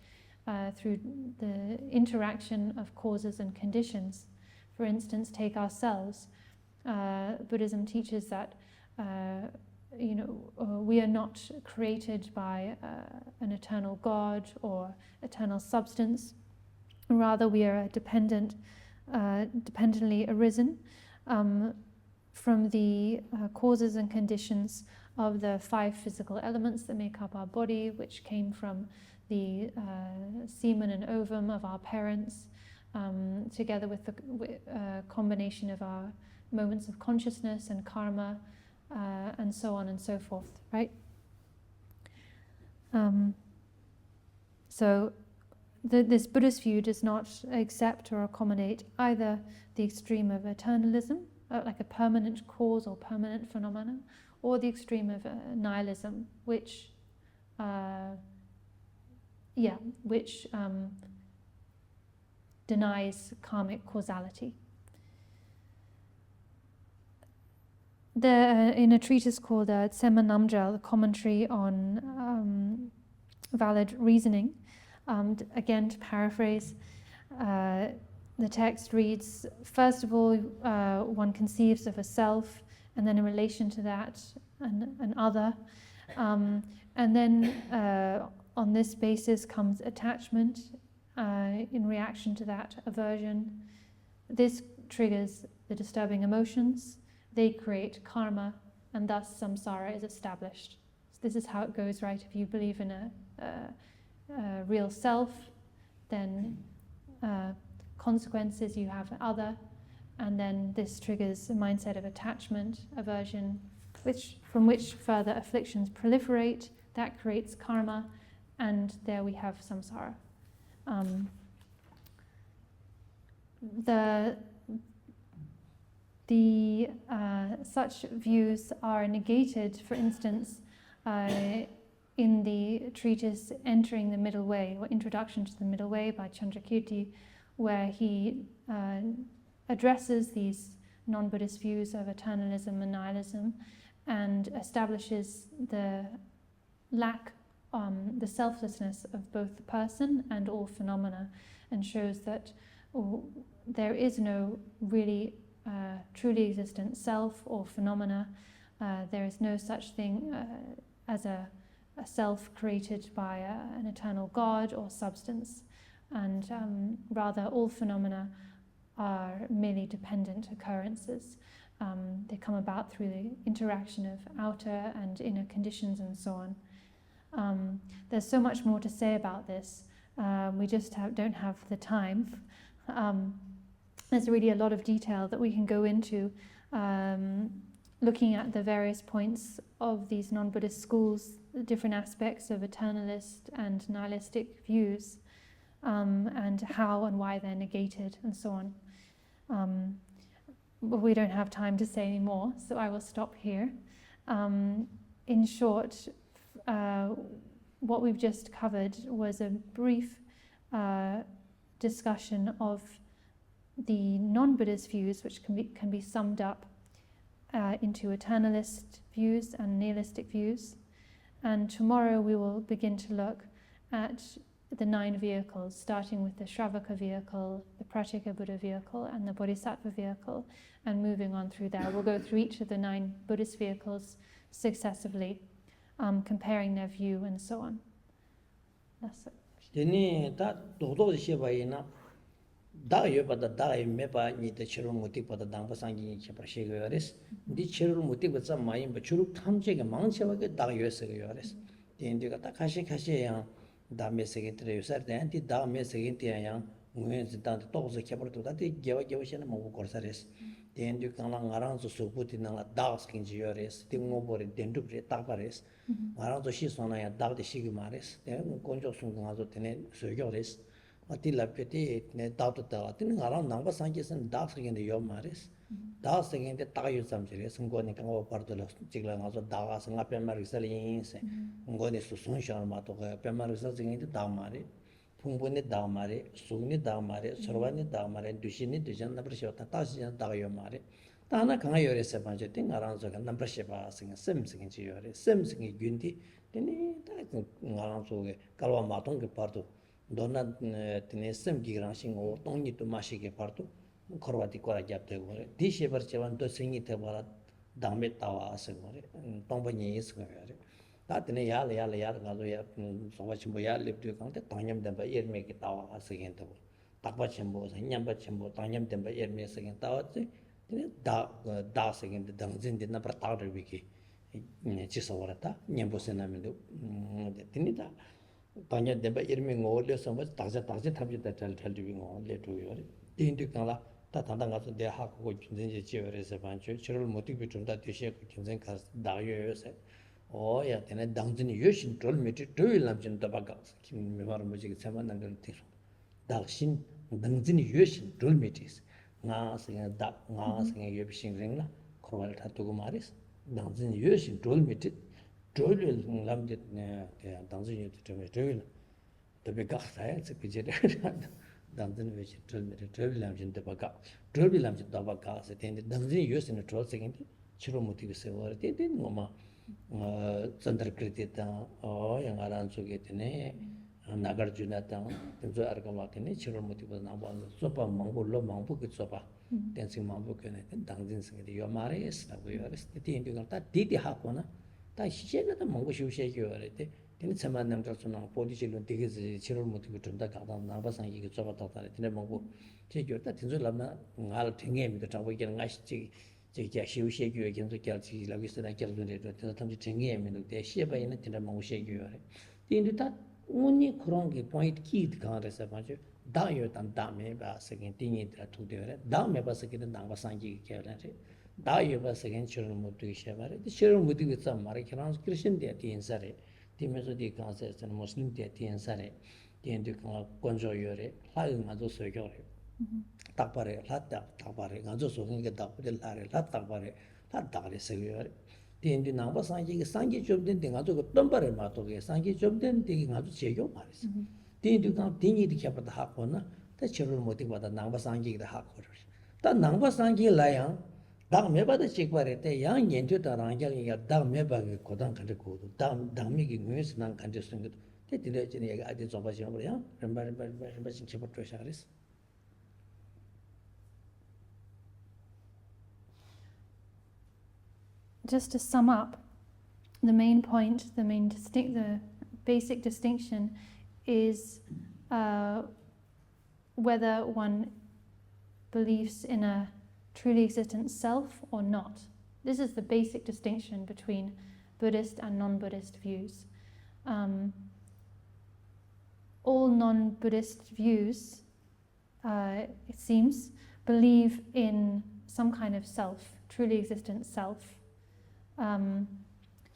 through the interaction of causes and conditions. For instance, take ourselves. Buddhism teaches that we are not created by an eternal God or eternal substance. Rather, we are dependently arisen from the causes and conditions of the 5 physical elements that make up our body, which came from the semen and ovum of our parents, together with the combination of our moments of consciousness and karma, and so on and so forth, right? This Buddhist view does not accept or accommodate either the extreme of eternalism, like a permanent cause or permanent phenomenon, or the extreme of nihilism, which denies karmic causality. In a treatise called Tsema Namjal, a commentary on valid reasoning, again to paraphrase, the text reads, first of all, one conceives of a self, and then in relation to that, an other, and then on this basis comes attachment, in reaction to that, aversion. This triggers the disturbing emotions. They create karma, and thus samsara is established. So this is how it goes, right? If you believe in a real self, then consequences, you have other, and then this triggers a mindset of attachment, aversion, from which further afflictions proliferate. That creates karma, and there we have samsara. Such views are negated, for instance, in the treatise Entering the Middle Way, or Introduction to the Middle Way by Chandrakirti, where he addresses these non-Buddhist views of eternalism and nihilism and establishes the selflessness of both the person and all phenomena, and shows that there is no really truly existent self or phenomena. There is no such thing as a self created by an eternal God or substance, and rather all phenomena are merely dependent occurrences. They come about through the interaction of outer and inner conditions and so on. There's so much more to say about this. We just don't have the time. There's really a lot of detail that we can go into, looking at the various points of these non-Buddhist schools, the different aspects of eternalist and nihilistic views, and how and why they're negated and so on. But we don't have time to say any more, so I will stop here. In short, what we've just covered was a brief discussion of the non-Buddhist views, which can be summed up into eternalist views and nihilistic views. And tomorrow we will begin to look at the 9 vehicles, starting with the Shravaka vehicle, the Pratyeka Buddha vehicle, and the Bodhisattva vehicle, and moving on through there. We'll go through each of the 9 Buddhist vehicles successively, comparing their view and so on. That's it. 다 여바다 다에 메바 니데 치료 못이 보다 당바 상기 쳐버시고 요레스 니 치료 못이 보자 많이 뭐 주룩 탐제가 망쳐하게 다 요서고 요레스 인디가 다 가시야 다음에 세계들의 요살대한테 다음에 세계대야 무에서 다 또서 쳐버도 다티 개와개와시나 뭐 거서레스 인디 강랑 알아서 소부티나 다스킨지 요레스 띵모버리 덴두브레 따바레스 알아서 시소나야 다데 시기 마레스 대 건조 순간아서 되네 소요레스 Matilapeti, Tauta, Tinara, Namba Sanchez and Dark again the Yomaris. Dark again the Tayu Samseries, and going to come over to the Chiglan, also Dagas and Pema Salins, and going to Sunshine Mato, Pema resulting in the Damari. 풍분히 다마리 수니 다마리 서와니 다마리 두시니 두잔 나브르시오타 다시잔 다요 마리 다나 강아 요레세 반제 띵아랑서가 남브르시바 싱 셈싱이 지요레 셈싱이 균디 되니 다 나랑서게 깔와 마동게 파르도 도나 테네 셈기랑 싱오 동니도 마시게 파르도 거와디 거라 잡되고 디시버체반 또 싱이 테바라 담메 따와 아세고레 동번이 있어요레 다트네 야르 가도 야 소바침보 야 립트 강테 당념 덴바 예르메기 따와 아세겐도 딱바침보 냠바 침보 당념 덴바 예르메 세겐 따와지 다 세겐데 당진데 나브라 따르 비기 지소라타 냠보세나면도 데티니다 당념 덴바 예르메 ngolle somba 다자 탑지다 잘 ngolle 두요레 인디 강라 다 단단 가서 내 하고 준전제 지어에서 반주 저를 못 이기 좀다 되시고 경쟁 가서 나요요세 오야 되네 당진이 여신 돌미트 돌람진 더바가 김메바르 뭐지 참만난 걸 티로 당신 당진이 여신 돌미티스 나스가 나스가 여비신 링라 코발 타두고 말이스 당진이 여신 돌미트 돌람진 네 당진이 돌미트 더베가 사야 그제래 당진 외치 돌람진 더바가 돌람진 더바가 세텐데 당진이 여신 돌세긴데 치료 못이고 세워 되는 뭐마 Sandarkritita, Yangaran Sugetine, Nagarjunata, Tenzo Argamatine, Chiromutiba Naban, Sopa, Mambo, Mambo, Sopa, Dancing Mambo, and Dangins, your Maris, we are sitting into that Didi Hakona, that she the Mongo should shake you already. Then some man named Polish tickets, Chiromutiba to the Gatan, Navas and Yigosova, in the Mongo, take your that in Zulana, I'll take him because we can nice 제가 시우시에규 얘기는 결지 라기스나 결론에 좀 챙기면 돼. 시에바이는 진짜 뭐 시에규요. 근데 다 운이 그런 게 포인트 키드 가서 봐죠. 다요단 다음에 봐서긴 띵이들 두대요. 다음에 봐서긴 나와상기 개라지. 다요 봐서긴 저는 못 되게 말해. 저는 못 되게 참 말해. 그런 크리스천 대 인사래. 팀에서 디 가서서 무슬림 대 인사래. 근데 그 건조요래. 하은 아주 소교래. 딱바래 딱바래 가서 소행게 딱바래 라래 딱바래 딱다래 세요. 근데 나와 상기가 상기 좀 된데 가서 그 덤바래 마도게 상기 좀 된데 가서 제교 말했어. 근데 그 din이도 개받아 하고나 다 저를 못 받아 나와 상기가 하고. 다 나와 상기 라야 당 매바다 직발에 양 연주다랑 양이가 당 매바게 고단 가지고 당미기 뇌스 난 간지 생각 때들에 얘가 아주 좀 봐시면 그래요. remember 친구부터 시작했어. Just to sum up, the main point, the basic distinction is whether one believes in a truly existent self or not. This is the basic distinction between Buddhist and non-Buddhist views. All non-Buddhist views, it seems, believe in some kind of self, truly existent self.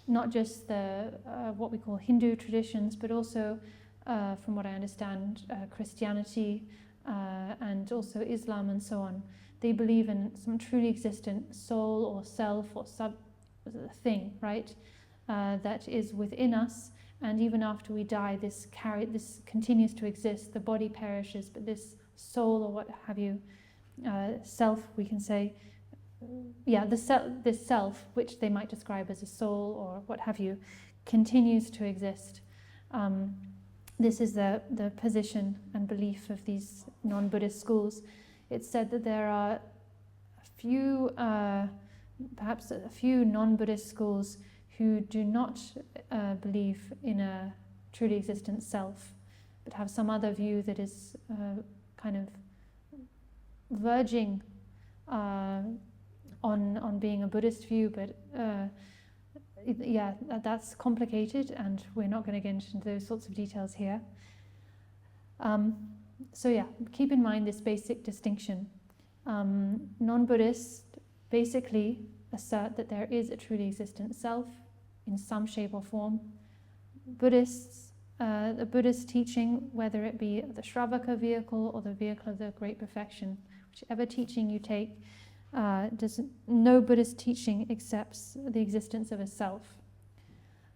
Not just the what we call Hindu traditions, but also, from what I understand, Christianity and also Islam and so on. They believe in some truly existent soul or self or thing, right? That is within us, and even after we die, this continues to exist. The body perishes, but this soul or what have you, self, we can say. This self, which they might describe as a soul or what have you, continues to exist. This is the position and belief of these non-Buddhist schools. It's said that there are perhaps a few non-Buddhist schools who do not believe in a truly existent self, but have some other view that is kind of verging on being a Buddhist view, but that's complicated, and we're not going to get into those sorts of details here. Keep in mind this basic distinction. Non-Buddhists basically assert that there is a truly existent self in some shape or form. Buddhists, the Buddhist teaching, whether it be the Shravaka vehicle or the vehicle of the Great Perfection, whichever teaching you take, no Buddhist teaching accepts the existence of a self.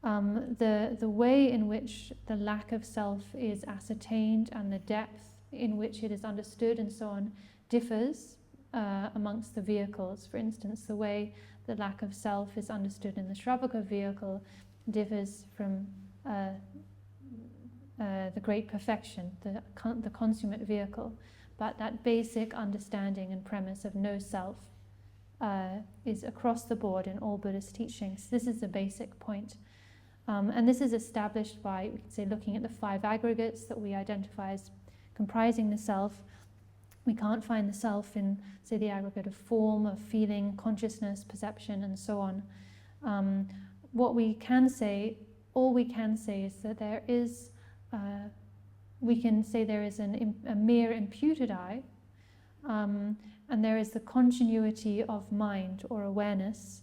The way in which the lack of self is ascertained and the depth in which it is understood and so on differs amongst the vehicles. For instance, the way the lack of self is understood in the Shravaka vehicle differs from the great perfection, the consummate vehicle. But that basic understanding and premise of no self is across the board in all Buddhist teachings. This is the basic point. And this is established by, we could say, looking at the 5 aggregates that we identify as comprising the self. We can't find the self in, say, the aggregate of form, of feeling, consciousness, perception, and so on. What we can say, all we can say is that there is, we can say there is a mere imputed I, and there is the continuity of mind or awareness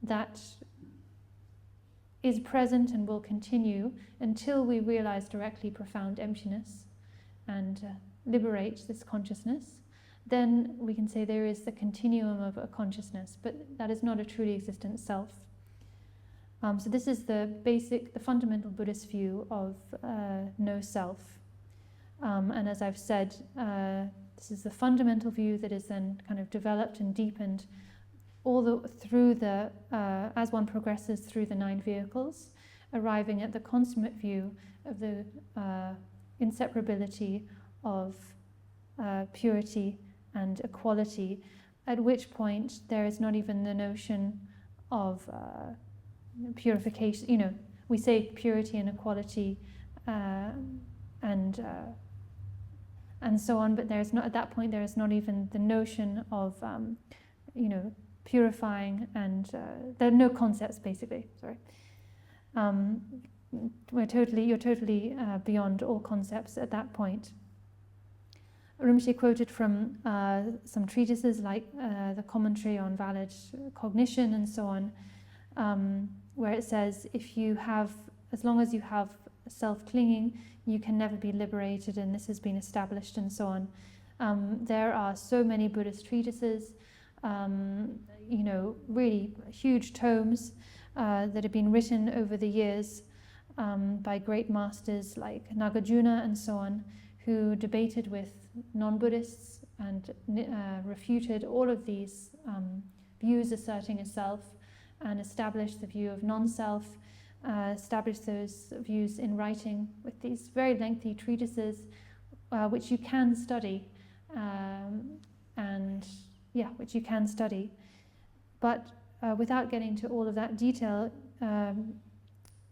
that is present and will continue until we realize directly profound emptiness and liberate this consciousness. Then we can say there is the continuum of a consciousness, but that is not a truly existent self. So this is the fundamental Buddhist view of no self. And as I've said, this is the fundamental view that is then kind of developed and deepened as one progresses through the 9 vehicles, arriving at the consummate view of the inseparability of purity and equality, at which point there is not even the notion of purification. We say purity and equality and so on, but there's not, at that point there is not even the notion of purifying, and there are no concepts, basically. Sorry, you're totally beyond all concepts at that point. Rinpoche quoted from some treatises like the commentary on valid cognition and so on, where it says, as long as you have self-clinging, you can never be liberated, and this has been established and so on. There are so many Buddhist treatises, really huge tomes that have been written over the years by great masters like Nagarjuna and so on, who debated with non-Buddhists and refuted all of these views asserting a self, and established the view of non-self, established those views in writing with these very lengthy treatises, which you can study, which you can study. But without getting to all of that detail,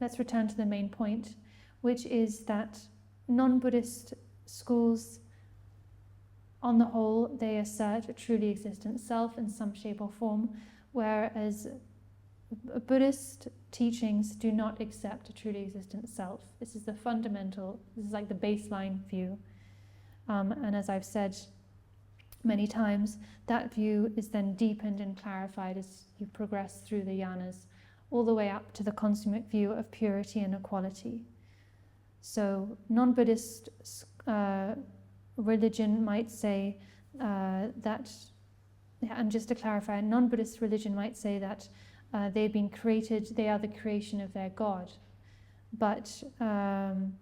let's return to the main point, which is that non-Buddhist schools, on the whole, they assert a truly existent self in some shape or form, whereas Buddhist teachings do not accept a truly existent self. This is like the baseline view. And as I've said many times, that view is then deepened and clarified as you progress through the yanas, all the way up to the consummate view of purity and equality. So non-Buddhist religion might say that, and just to clarify, non-Buddhist religion might say that they've been created, they are the creation of their God, but and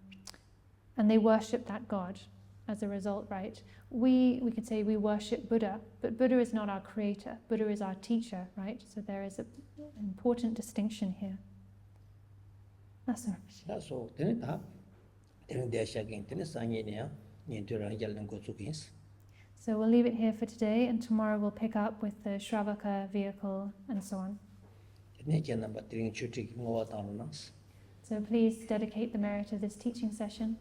they worship that God as a result, right? We could say we worship Buddha, but Buddha is not our creator. Buddha is our teacher, right? So there is an important distinction here. That's all. So we'll leave it here for today, and tomorrow we'll pick up with the Shravaka vehicle and so on. So please dedicate the merit of this teaching session.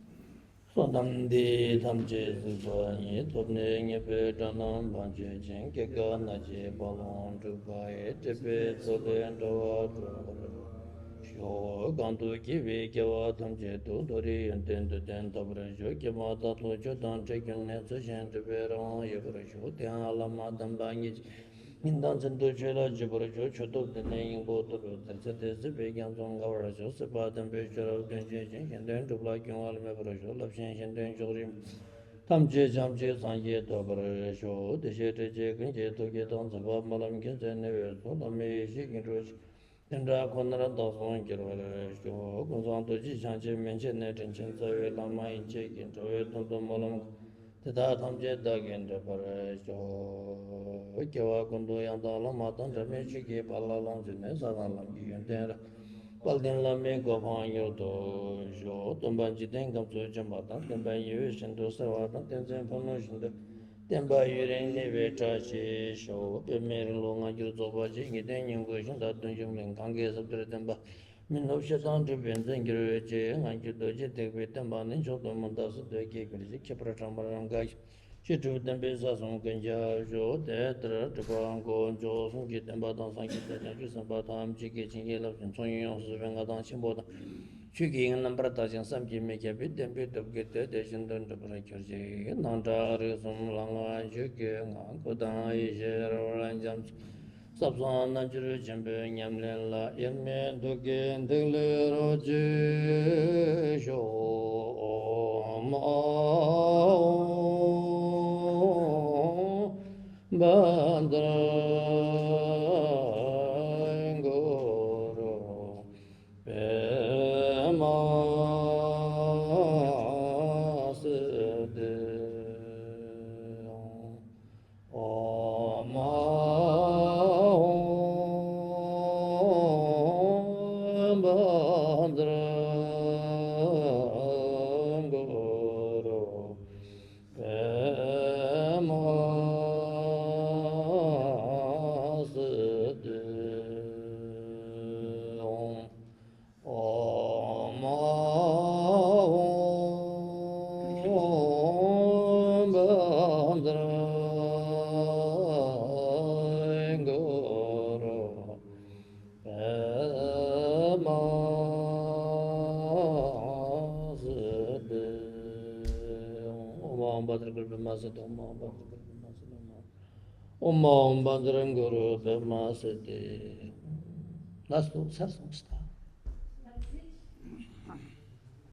Nindan Zendo Jela Jibarajo, Chodo, the name go to the Vegan Zonga or Joseph, and Bishop of Benjin, and then to Black and Wall Meverajo, Lapshan, and then Jorim. Tam Jam Jes and Yet over a show, the Jete Jake and Jet to get on the Bob Malam Gins and never told me shaking Roach. Tendra Konara Dawson Kirvara Sho, Gonzanto Ji Chanche Menche Netin Chen Zawe Lama Inche Kin Zawe Tonto Molam Teta Tamche Dagen Repara Sho, Kewa Kondo Yanda Lama Tanta Menche Ki Pala Longzi Nesara Lamki Yantera, Paldin Lame Gopang Yoto Sho, Tumban Jiten Kamso Chambatan, Temban Yu Shinto Sarvatan, Tenzen Pano Shinto, Temba Yuren Neve Chashi Sho, Pemeri Longa Yuzoba Jingi Den Yungo Shinta Dunjum Ling Kange Sabdre Temba, Minho Shatan Triben Zengir Che, Anki Doji Tekwe Temba Nincho Tomandas Deke Kirji, Kepra Chambaram Gash, Chitu Tembe Sasum Kanja Sho, Tetra Tripango, Jo Sunki Temba Dansanki Tajan Samba Tam Chiki Chingi Lapsin, Sonyon Suvenga Dan Chimboda. Chuki number dozen some make a bit and bit of get the destined to break your jay, Nanta, Rizum, Langa, Chuki, Kodan, Asia, and Jams, Subson, Natural Chamber, Yamlela, Yame, Dogan, the Lero Show, Bandra. Pema Om Bandran Guru Pema Sete. Last two, start.